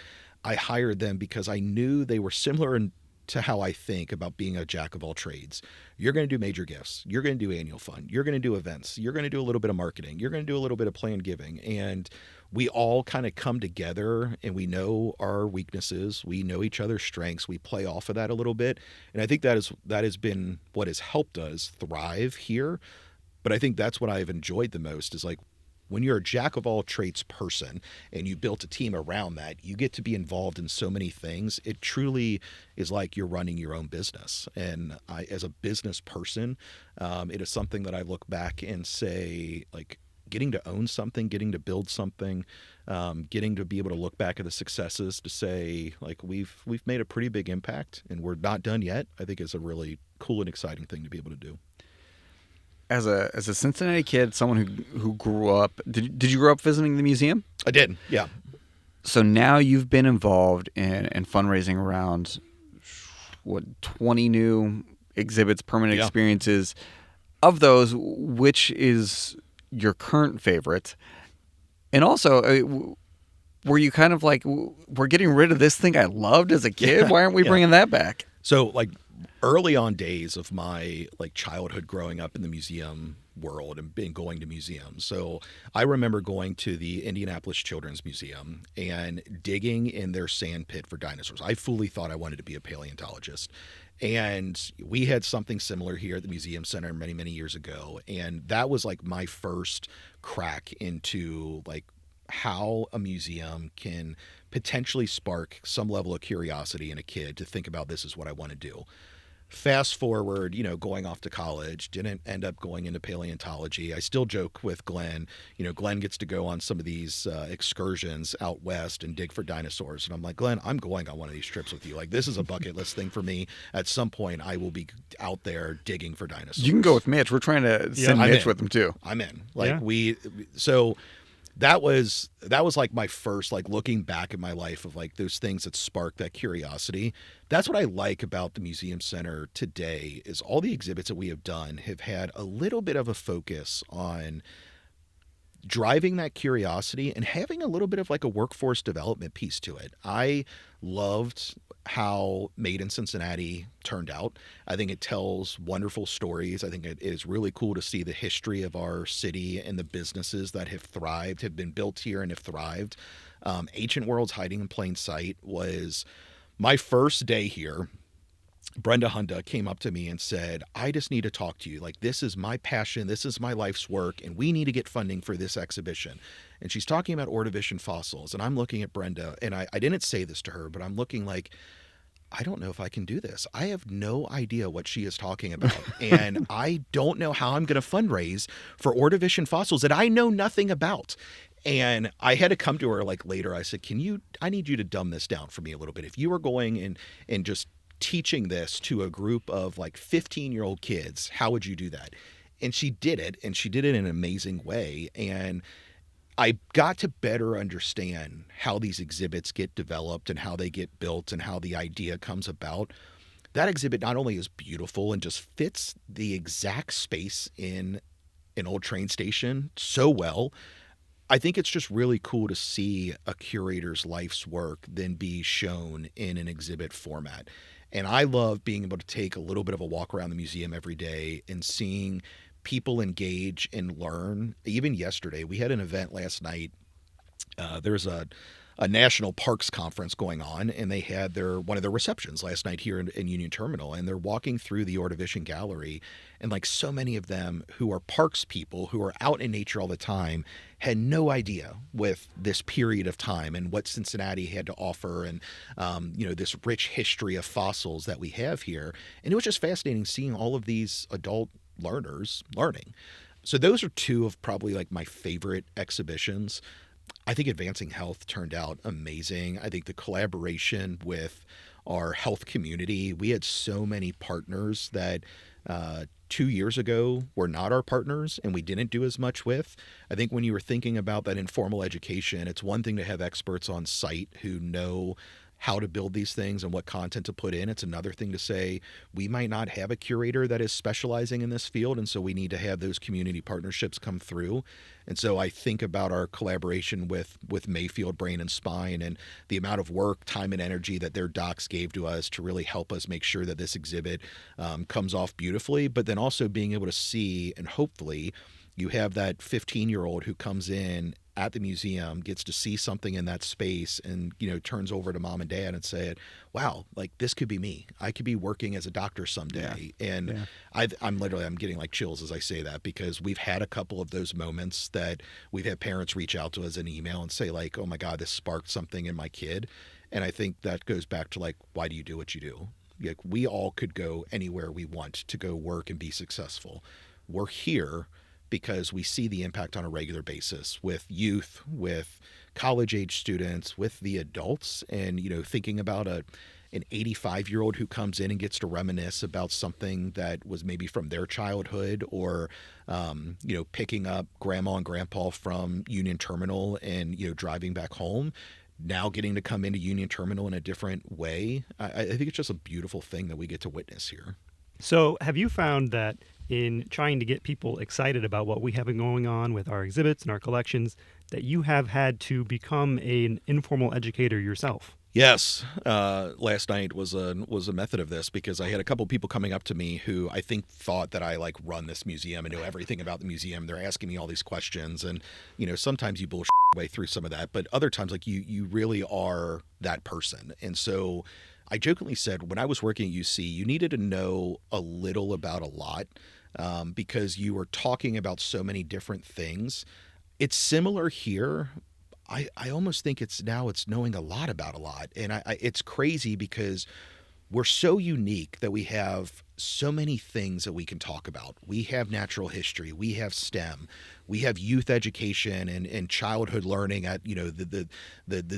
S3: I hired them because I knew they were similar to how I think about being a jack of all trades. You're going to do major gifts. You're going to do annual fund. You're going to do events. You're going to do a little bit of marketing. You're going to do a little bit of planned giving. And we all kind of come together, and we know our weaknesses. We know each other's strengths. We play off of that a little bit. And I think that has been what has helped us thrive here. But I think that's what I've enjoyed the most is like, when you're a jack of all trades person and you built a team around that, you get to be involved in so many things. It truly is like you're running your own business. And as a business person, it is something that I look back and say, like, getting to own something, getting to build something, getting to be able to look back at the successes to say, like, we've made a pretty big impact and we're not done yet, I think is a really cool and exciting thing to be able to do.
S1: As a Cincinnati kid, someone who grew up, did you grow up visiting the museum?
S3: I did, yeah.
S1: So now you've been involved in fundraising around 20 new exhibits, permanent experiences. Of those, which is your current favorite? And also, were you kind of like, we're getting rid of this thing I loved as a kid? Why aren't we bringing that back?
S3: So, like, early on days of my childhood growing up in the museum world and going to museums. So I remember going to the Indianapolis Children's Museum and digging in their sand pit for dinosaurs. I fully thought I wanted to be a paleontologist. And we had something similar here at the Museum Center many, many years ago. And that was like my first crack into like how a museum can potentially spark some level of curiosity in a kid to think about, this is what I want to do. Fast forward, going off to college, didn't end up going into paleontology. I still joke with Glenn. Glenn gets to go on some of these excursions out west and dig for dinosaurs. And I'm like, Glenn, I'm going on one of these trips with you. Like, this is a bucket list thing for me. At some point, I will be out there digging for dinosaurs.
S1: You can go with Mitch. We're trying to send Mitch with him too.
S3: I'm in. So that was like my first, like, looking back at my life of like those things that spark that curiosity. That's what I like about the Museum Center today is all the exhibits that we have done have had a little bit of a focus on driving that curiosity and having a little bit of like a workforce development piece to it. I loved how Made in Cincinnati turned out. I think it tells wonderful stories. I think it is really cool to see the history of our city and the businesses that have thrived, have been built here and have thrived. Ancient Worlds Hiding in Plain Sight was my first day here. Brenda Hunda came up to me and said, I just need to talk to you. Like, this is my passion. This is my life's work. And we need to get funding for this exhibition. And she's talking about Ordovician fossils. And I'm looking at Brenda, and I didn't say this to her, but I'm looking like, I don't know if I can do this. I have no idea what she is talking about. And I don't know how I'm going to fundraise for Ordovician fossils that I know nothing about. And I had to come to her like later. I said, I need you to dumb this down for me a little bit. If you were going and just teaching this to a group of like 15-year-old kids, how would you do that? And she did it, and she did it in an amazing way. And I got to better understand how these exhibits get developed and how they get built and how the idea comes about. That exhibit not only is beautiful and just fits the exact space in an old train station so well, I think it's just really cool to see a curator's life's work then be shown in an exhibit format. And I love being able to take a little bit of a walk around the museum every day and seeing people engage and learn. Even yesterday, we had an event last night. There's a national parks conference going on, and they had one of their receptions last night here in Union Terminal, and they're walking through the Ordovician Gallery, and like so many of them who are parks people who are out in nature all the time had no idea with this period of time and what Cincinnati had to offer, and this rich history of fossils that we have here. And it was just fascinating seeing all of these adult learners learning. So those are two of probably like my favorite exhibitions. I think Advancing Health turned out amazing. I think the collaboration with our health community, we had so many partners that 2 years ago were not our partners and we didn't do as much with. I think when you were thinking about that informal education, it's one thing to have experts on site who know how to build these things and what content to put in. It's another thing to say we might not have a curator that is specializing in this field, and so we need to have those community partnerships come through. And so I think about our collaboration with Mayfield Brain and Spine and the amount of work, time, and energy that their docs gave to us to really help us make sure that this exhibit comes off beautifully, but then also being able to see, and hopefully you have that 15-year-old who comes in at the museum, gets to see something in that space, and turns over to mom and dad and say, wow, like this could be me. I could be working as a doctor someday.
S1: Yeah.
S3: And
S1: Yeah.
S3: I'm getting like chills as I say that, because we've had a couple of those moments that we've had parents reach out to us in email and say like, oh my God, this sparked something in my kid. And I think that goes back to like, why do you do what you do? Like, we all could go anywhere we want to go work and be successful. We're here because we see the impact on a regular basis with youth, with college age students, with the adults, and thinking about an 85-year-old who comes in and gets to reminisce about something that was maybe from their childhood, or picking up grandma and grandpa from Union Terminal and driving back home, now getting to come into Union Terminal in a different way. I think it's just a beautiful thing that we get to witness here.
S2: So have you found that in trying to get people excited about what we have going on with our exhibits and our collections, that you have had to become an informal educator yourself?
S3: Yes. Last night was a method of this, because I had a couple people coming up to me who I think thought that I like run this museum and know everything about the museum. They're asking me all these questions, and sometimes you bullshit your way through some of that, but other times like you really are that person. And so I jokingly said, when I was working at UC, you needed to know a little about a lot, because you were talking about so many different things. It's similar here. I almost think it's knowing a lot about a lot. And it's crazy because we're so unique that we have so many things that we can talk about. We have natural history, we have STEM, we have youth education and childhood learning at the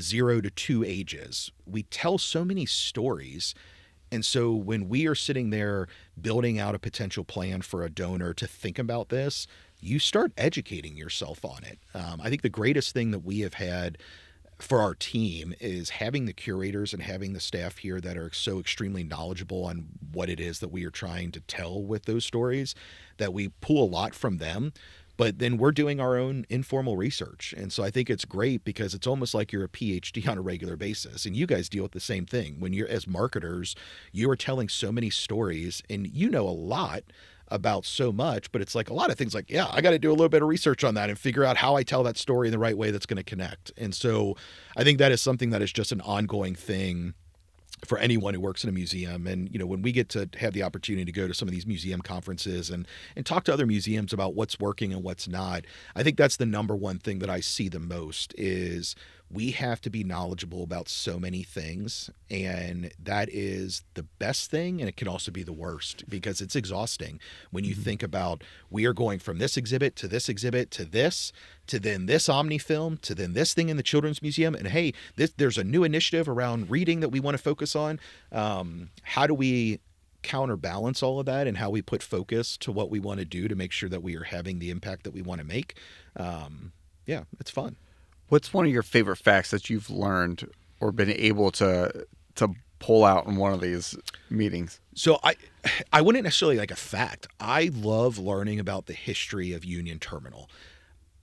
S3: 0 to 2 ages. We tell so many stories. And so when we are sitting there building out a potential plan for a donor to think about this, you start educating yourself on it. I think the greatest thing that we have had for our team is having the curators and having the staff here that are so extremely knowledgeable on what it is that we are trying to tell with those stories, that we pull a lot from them. But then we're doing our own informal research. And so I think it's great, because it's almost like you're a PhD on a regular basis. And you guys deal with the same thing. When you're, as marketers, you are telling so many stories, and a lot about so much, but it's like a lot of things like, yeah, I got to do a little bit of research on that and figure out how I tell that story in the right way that's going to connect. And so I think that is something that is just an ongoing thing for anyone who works in a museum. And, when we get to have the opportunity to go to some of these museum conferences and talk to other museums about what's working and what's not, I think that's the number one thing that I see the most is we have to be knowledgeable about so many things. And that is the best thing. And it can also be the worst, because it's exhausting when you think about, we are going from this exhibit to this exhibit to this, to then this Omni film, to then this thing in the Children's Museum. And hey, there's a new initiative around reading that we want to focus on. How do we counterbalance all of that, and how we put focus to what we want to do to make sure that we are having the impact that we want to make? Yeah, it's fun.
S1: What's one of your favorite facts that you've learned or been able to pull out in one of these meetings?
S3: So I wouldn't necessarily like a fact. I love learning about the history of Union Terminal.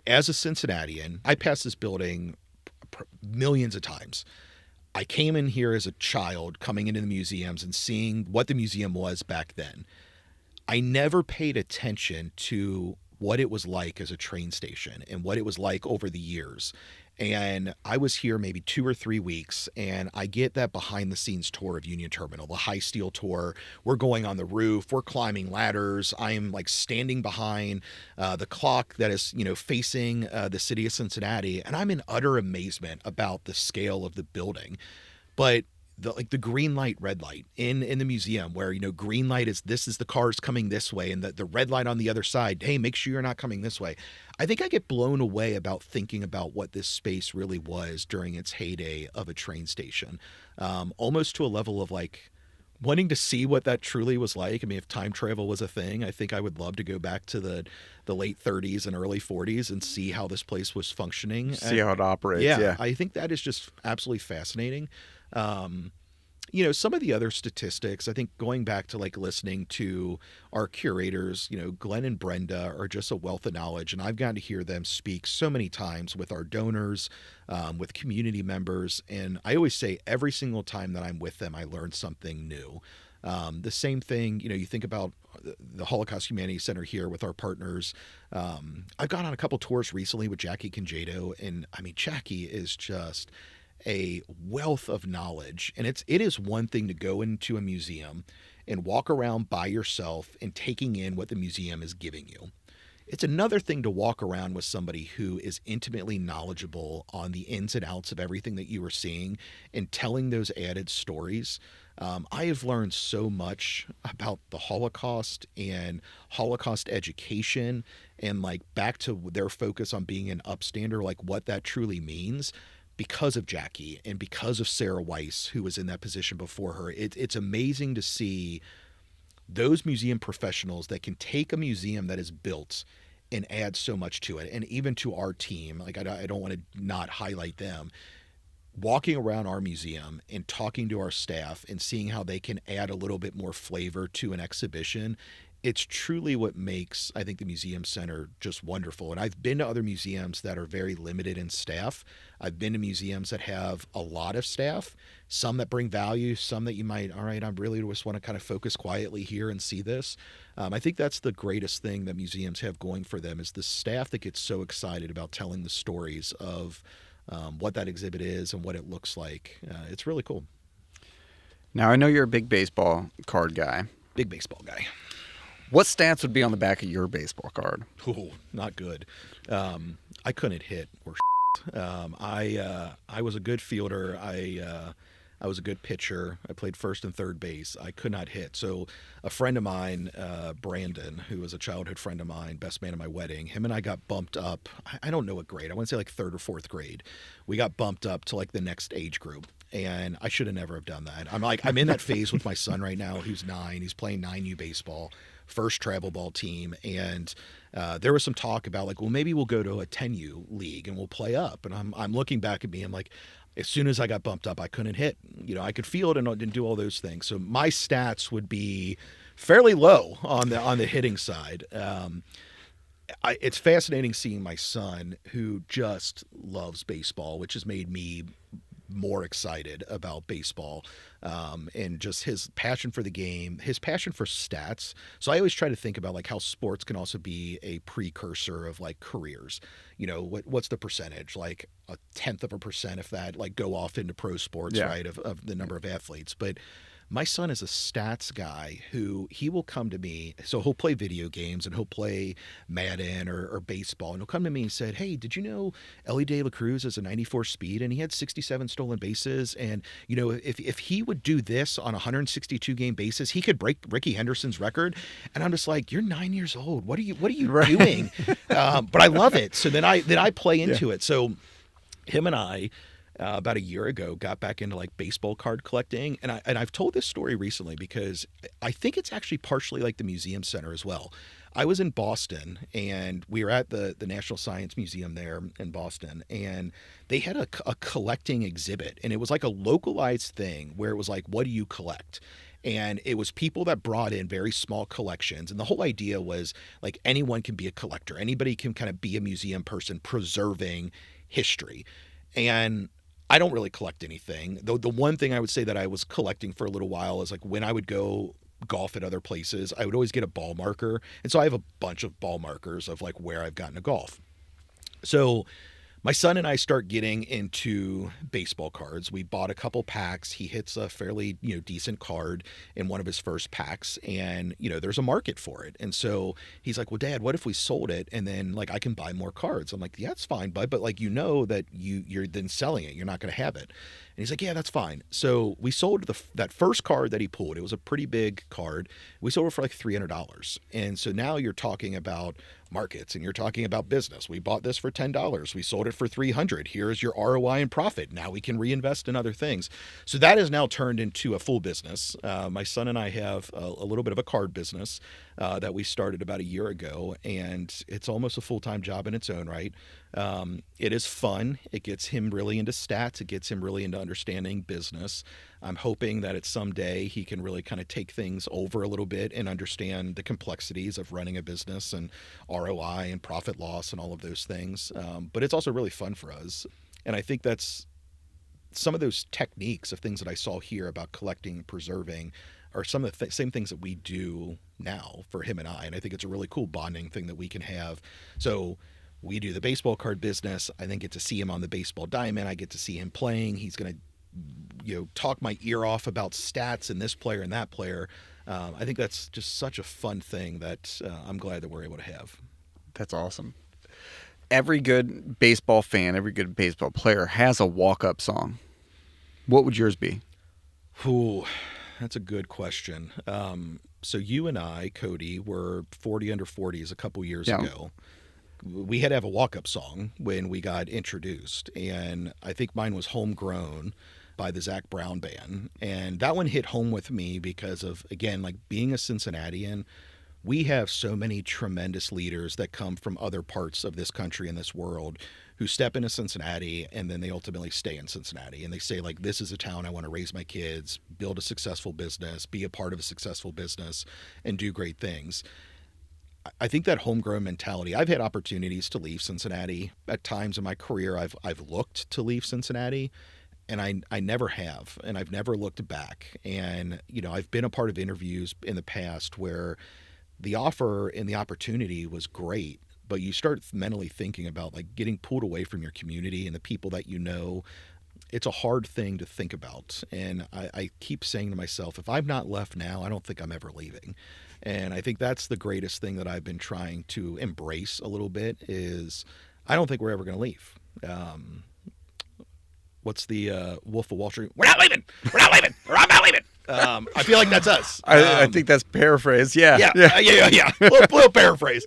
S3: As a Cincinnatian, I passed this building millions of times. I came in here as a child, coming into the museums and seeing what the museum was back then. I never paid attention to what it was like as a train station and what it was like over the years. And I was here maybe 2 or 3 weeks, and I get that behind the scenes tour of Union Terminal, the high steel tour. We're going on the roof, we're climbing ladders. I am like standing behind the clock that is, facing the city of Cincinnati. And I'm in utter amazement about the scale of the building. But the green light, red light in the museum, where, green light is this is the cars coming this way, and the red light on the other side, hey, make sure you're not coming this way. I think I get blown away about thinking about what this space really was during its heyday of a train station, almost to a level of like wanting to see what that truly was like. I mean, if time travel was a thing, I think I would love to go back to the late 30s and early 40s and see how this place was functioning.
S1: See how it operates.
S3: Yeah, I think that is just absolutely fascinating. Some of the other statistics, I think going back to like listening to our curators, Glenn and Brenda are just a wealth of knowledge. And I've gotten to hear them speak so many times with our donors, with community members. And I always say every single time that I'm with them, I learn something new. The same thing, you think about the Holocaust Humanity Center here with our partners. I've gone on a couple tours recently with Jackie Congedo. And I mean, Jackie is just a wealth of knowledge. And it is one thing to go into a museum and walk around by yourself and taking in what the museum is giving you. It's another thing to walk around with somebody who is intimately knowledgeable on the ins and outs of everything that you are seeing and telling those added stories. I have learned so much about the Holocaust and Holocaust education, and like back to their focus on being an upstander, like what that truly means, because of Jackie and because of Sarah Weiss, who was in that position before her. It's amazing to see those museum professionals that can take a museum that is built and add so much to it. And even to our team, like I don't want to not highlight them, walking around our museum and talking to our staff and seeing how they can add a little bit more flavor to an exhibition. It's truly what makes, I think, the museum center just wonderful. And I've been to other museums that are very limited in staff. I've been to museums that have a lot of staff, some that bring value, some that you might, all right, I really just want to kind of focus quietly here and see this. I think that's the greatest thing that museums have going for them, is the staff that gets so excited about telling the stories of what that exhibit is and what it looks like. It's really cool.
S1: Now, I know you're a big baseball card guy.
S3: Big baseball guy.
S1: What stats would be on the back of your baseball card?
S3: Oh, not good. I couldn't hit or I was a good fielder. I was a good pitcher. I played first and third base. I could not hit. So a friend of mine, Brandon, who was a childhood friend of mine, best man at my wedding, him and I got bumped up. I don't know what grade. I want to say like third or fourth grade. We got bumped up to like the next age group. And I should have never have done that. I'm in that phase with my son right now, who's 9. He's playing 9U baseball, first travel ball team. And there was some talk about like, well, maybe we'll go to a 10U league and we'll play up. And I'm looking back at me. I'm like, as soon as I got bumped up, I couldn't hit. I could field and didn't do all those things. So my stats would be fairly low on the hitting side. It's fascinating seeing my son, who just loves baseball, which has made me more excited about baseball, and just his passion for the game, his passion for stats. So I always try to think about like how sports can also be a precursor of like careers. What's the percentage, like 0.1%, if that, like go off into pro sports,
S1: Yeah.
S3: right, of the number of athletes. But my son is a stats guy who he will come to me. So he'll play video games and he'll play Madden or baseball. And he'll come to me and said, hey, did you know Ellie De La Cruz has a 94 speed and he had 67 stolen bases? And, if he would do this on a 162 game basis, he could break Ricky Henderson's record. And I'm just like, you're 9 years old. What are you
S1: Right.
S3: doing? But I love it. So then I play into it. So him and I, about a year ago, got back into like baseball card collecting. And I've told this story recently because I think it's actually partially like the museum center as well. I was in Boston and we were at the National Science Museum there in Boston, and they had a collecting exhibit, and it was like a localized thing where it was like, what do you collect? And it was people that brought in very small collections. And the whole idea was like anyone can be a collector. Anybody can kind of be a museum person preserving history. And I don't really collect anything. The one thing I would say that I was collecting for a little while is like when I would go golf at other places, I would always get a ball marker. And so I have a bunch of ball markers of like where I've gotten to golf. So my son and I start getting into baseball cards. We bought a couple packs. He hits a fairly, decent card in one of his first packs, and, there's a market for it. And so he's like, well, Dad, what if we sold it and then like I can buy more cards? I'm like, yeah, that's fine, bud. But like, that you're then selling it. You're not going to have it. And he's like, yeah, that's fine. So we sold that first card that he pulled. It was a pretty big card. We sold it for like $300. And so now you're talking about markets and you're talking about business. We bought this for $10. We sold it for $300. Here's your ROI and profit. Now we can reinvest in other things. So that has now turned into a full business. My son and I have a little bit of a card business that we started about a year ago, and it's almost a full-time job in its own right. It is fun. It gets him really into stats. It gets him really into understanding business. I'm hoping that at someday he can really kind of take things over a little bit and understand the complexities of running a business and ROI and profit loss and all of those things. But it's also really fun for us. And I think that's some of those techniques of things that I saw here about collecting and preserving are some of the same things that we do now for him and I. And I think it's a really cool bonding thing that we can have. So we do the baseball card business. I then get to see him on the baseball diamond. I get to see him playing. He's going to, talk my ear off about stats and this player and that player. I think that's just such a fun thing that I'm glad that we're able to have.
S1: That's awesome. Every good baseball fan, every good baseball player has a walk-up song. What would yours be?
S3: Ooh, that's a good question. So you and I, Cody, were 40 under 40s a couple years ago. We had to have a walk-up song when we got introduced, and I think mine was Homegrown by the Zach Brown Band. And that one hit home with me because of, again, like being a Cincinnatian, we have so many tremendous leaders that come from other parts of this country and this world who step into Cincinnati and then they ultimately stay in Cincinnati. And they say, like, this is a town I want to raise my kids, build a successful business, be a part of a successful business, and do great things. I think that homegrown mentality, I've had opportunities to leave Cincinnati. At times in my career, I've looked to leave Cincinnati, and I never have, and I've never looked back. And, I've been a part of interviews in the past where the offer and the opportunity was great, but you start mentally thinking about like getting pulled away from your community and the people that you know. It's a hard thing to think about. And I keep saying to myself, if I'm not left now, I don't think I'm ever leaving. And I think that's the greatest thing that I've been trying to embrace a little bit is I don't think we're ever going to leave. What's the Wolf of Wall Street? We're not leaving. We're not leaving. Or I'm not leaving. I feel like that's us.
S1: I think that's paraphrased. Yeah.
S3: Yeah. Little paraphrase.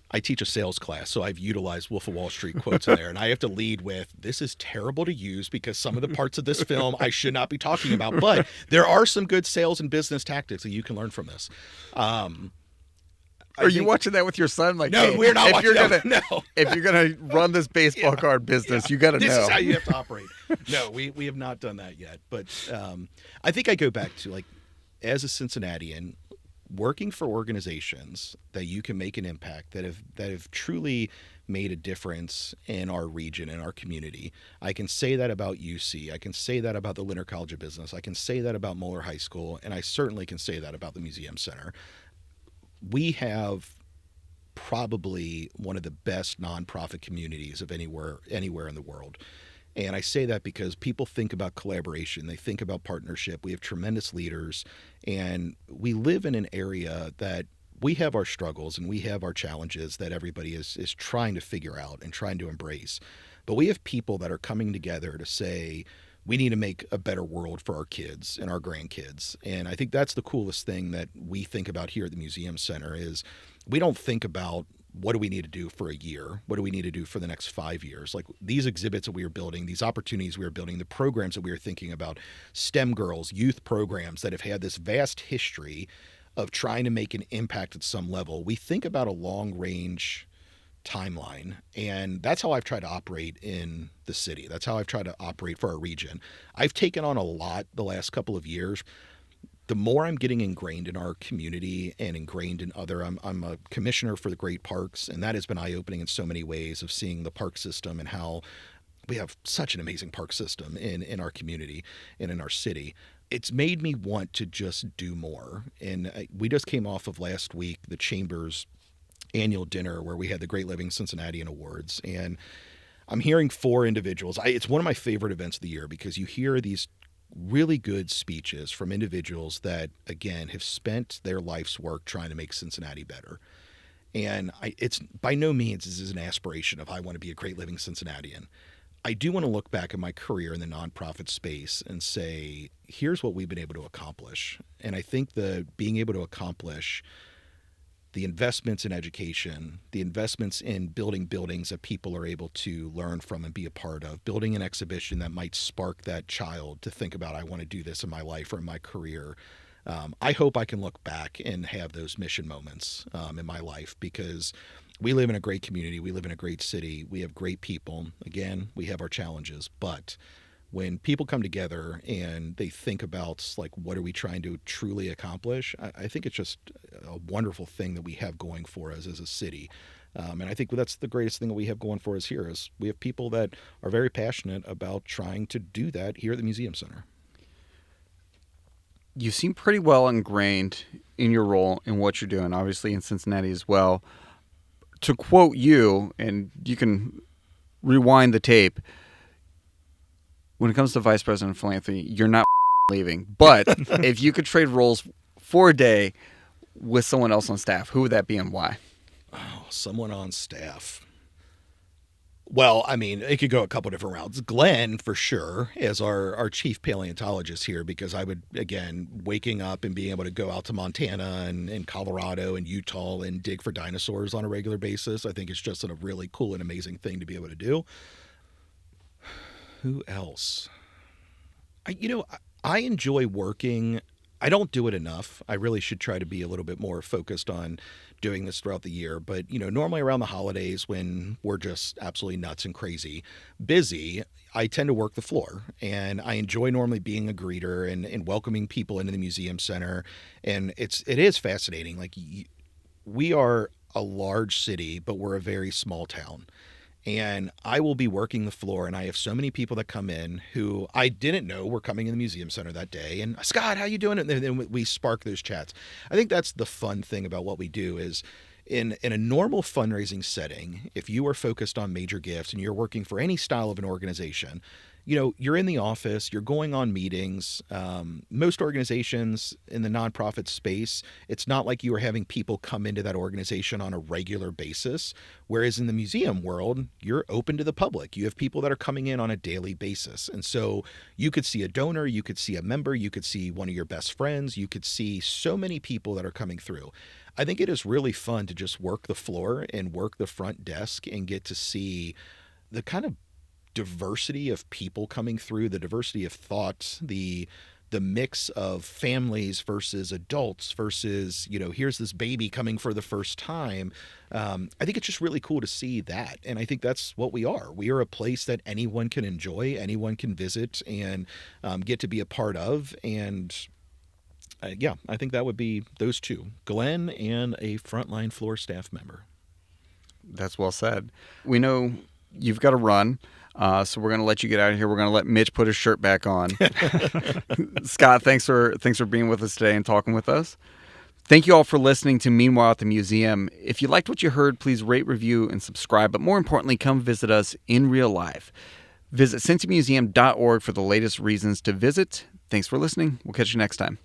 S3: I teach a sales class, so I've utilized Wolf of Wall Street quotes in there, and I have to lead with, this is terrible to use because some of the parts of this film I should not be talking about, but there are some good sales and business tactics that you can learn from this.
S1: Are you watching that with your son? Like,
S3: no,
S1: hey,
S3: we're not watching that. No.
S1: If you're going to run this baseball card business, you got to know.
S3: This is how you have to operate. No, we have not done that yet. But I think I go back to, like, as a Cincinnatian, working for organizations that you can make an impact, that have truly made a difference in our region, in our community. I can say that about UC. I can say that about the Leonard College of Business. I can say that about Moeller High School. And I certainly can say that about the Museum Center. We have probably one of the best nonprofit communities of anywhere in the world. And I say that because people think about collaboration. They think about partnership. We have tremendous leaders. And we live in an area that we have our struggles and we have our challenges that everybody is trying to figure out and trying to embrace. But we have people that are coming together to say, we need to make a better world for our kids and our grandkids. And I think that's the coolest thing that we think about here at the Museum Center is we don't think about what do we need to do for a year? What do we need to do for the next 5 years? Like these exhibits that we are building, these opportunities we are building, the programs that we are thinking about, STEM girls, youth programs that have had this vast history of trying to make an impact at some level. We think about a long range timeline, and that's how I've tried to operate in the city. That's how I've tried to operate for our region. I've taken on a lot the last couple of years. The more I'm getting ingrained in our community and ingrained in other, I'm a commissioner for the Great Parks, and that has been eye-opening in so many ways of seeing the park system and how we have such an amazing park system in our community and in our city. It's made me want to just do more. And we just came off of last week, the Chamber's annual dinner where we had the Great Living Cincinnatian Awards. And I'm hearing 4 individuals. It's one of my favorite events of the year because you hear these really good speeches from individuals that, again, have spent their life's work trying to make Cincinnati better. And it's by no means this is an aspiration of I want to be a Great Living Cincinnatian. I do want to look back at my career in the nonprofit space and say, here's what we've been able to accomplish. And I think being able to accomplish the investments in education, the investments in building buildings that people are able to learn from and be a part of, building an exhibition that might spark that child to think about, I want to do this in my life or in my career. I hope I can look back and have those mission moments in my life because we live in a great community. We live in a great city. We have great people. Again, we have our challenges, but when people come together and they think about like what are we trying to truly accomplish, I think it's just a wonderful thing that we have going for us as a city. And I think that's the greatest thing that we have going for us here is we have people that are very passionate about trying to do that here at the Museum Center.
S1: You seem pretty well ingrained in your role and what you're doing, obviously in Cincinnati as well. To quote you, and you can rewind the tape, when it comes to Vice President of Philanthropy, you're not leaving. But if you could trade roles for a day with someone else on staff, who would that be and why?
S3: Oh, someone on staff. Well, I mean, it could go a couple different routes. Glenn, for sure, as our chief paleontologist here, because I would, again, waking up and being able to go out to Montana and Colorado and Utah and dig for dinosaurs on a regular basis, I think it's just a really cool and amazing thing to be able to do. Who else? I enjoy working. I don't do it enough. I really should try to be a little bit more focused on doing this throughout the year. But, normally around the holidays when we're just absolutely nuts and crazy busy, I tend to work the floor. And I enjoy normally being a greeter and welcoming people into the museum center. And it is fascinating. Like, we are a large city, but we're a very small town. And I will be working the floor, and I have so many people that come in who I didn't know were coming in the museum center that day. And Scott, how you doing? And then we spark those chats. I think that's the fun thing about what we do is in a normal fundraising setting, if you are focused on major gifts and you're working for any style of an organization, you're in the office, you're going on meetings. Most organizations in the nonprofit space, it's not like you are having people come into that organization on a regular basis. Whereas in the museum world, you're open to the public. You have people that are coming in on a daily basis. And so you could see a donor, you could see a member, you could see one of your best friends, you could see so many people that are coming through. I think it is really fun to just work the floor and work the front desk and get to see the kind of diversity of people coming through, the diversity of thoughts, the mix of families versus adults versus, here's this baby coming for the first time. I think it's just really cool to see that. And I think that's what we are. We are a place that anyone can enjoy, anyone can visit and get to be a part of. And I think that would be those two, Glenn and a frontline floor staff member.
S1: That's well said. We know you've got to run. So we're going to let you get out of here. We're going to let Mitch put his shirt back on. Scott, thanks for being with us today and talking with us. Thank you all for listening to Meanwhile at the Museum. If you liked what you heard, please rate, review, and subscribe. But more importantly, come visit us in real life. Visit cincymuseum.org for the latest reasons to visit. Thanks for listening. We'll catch you next time.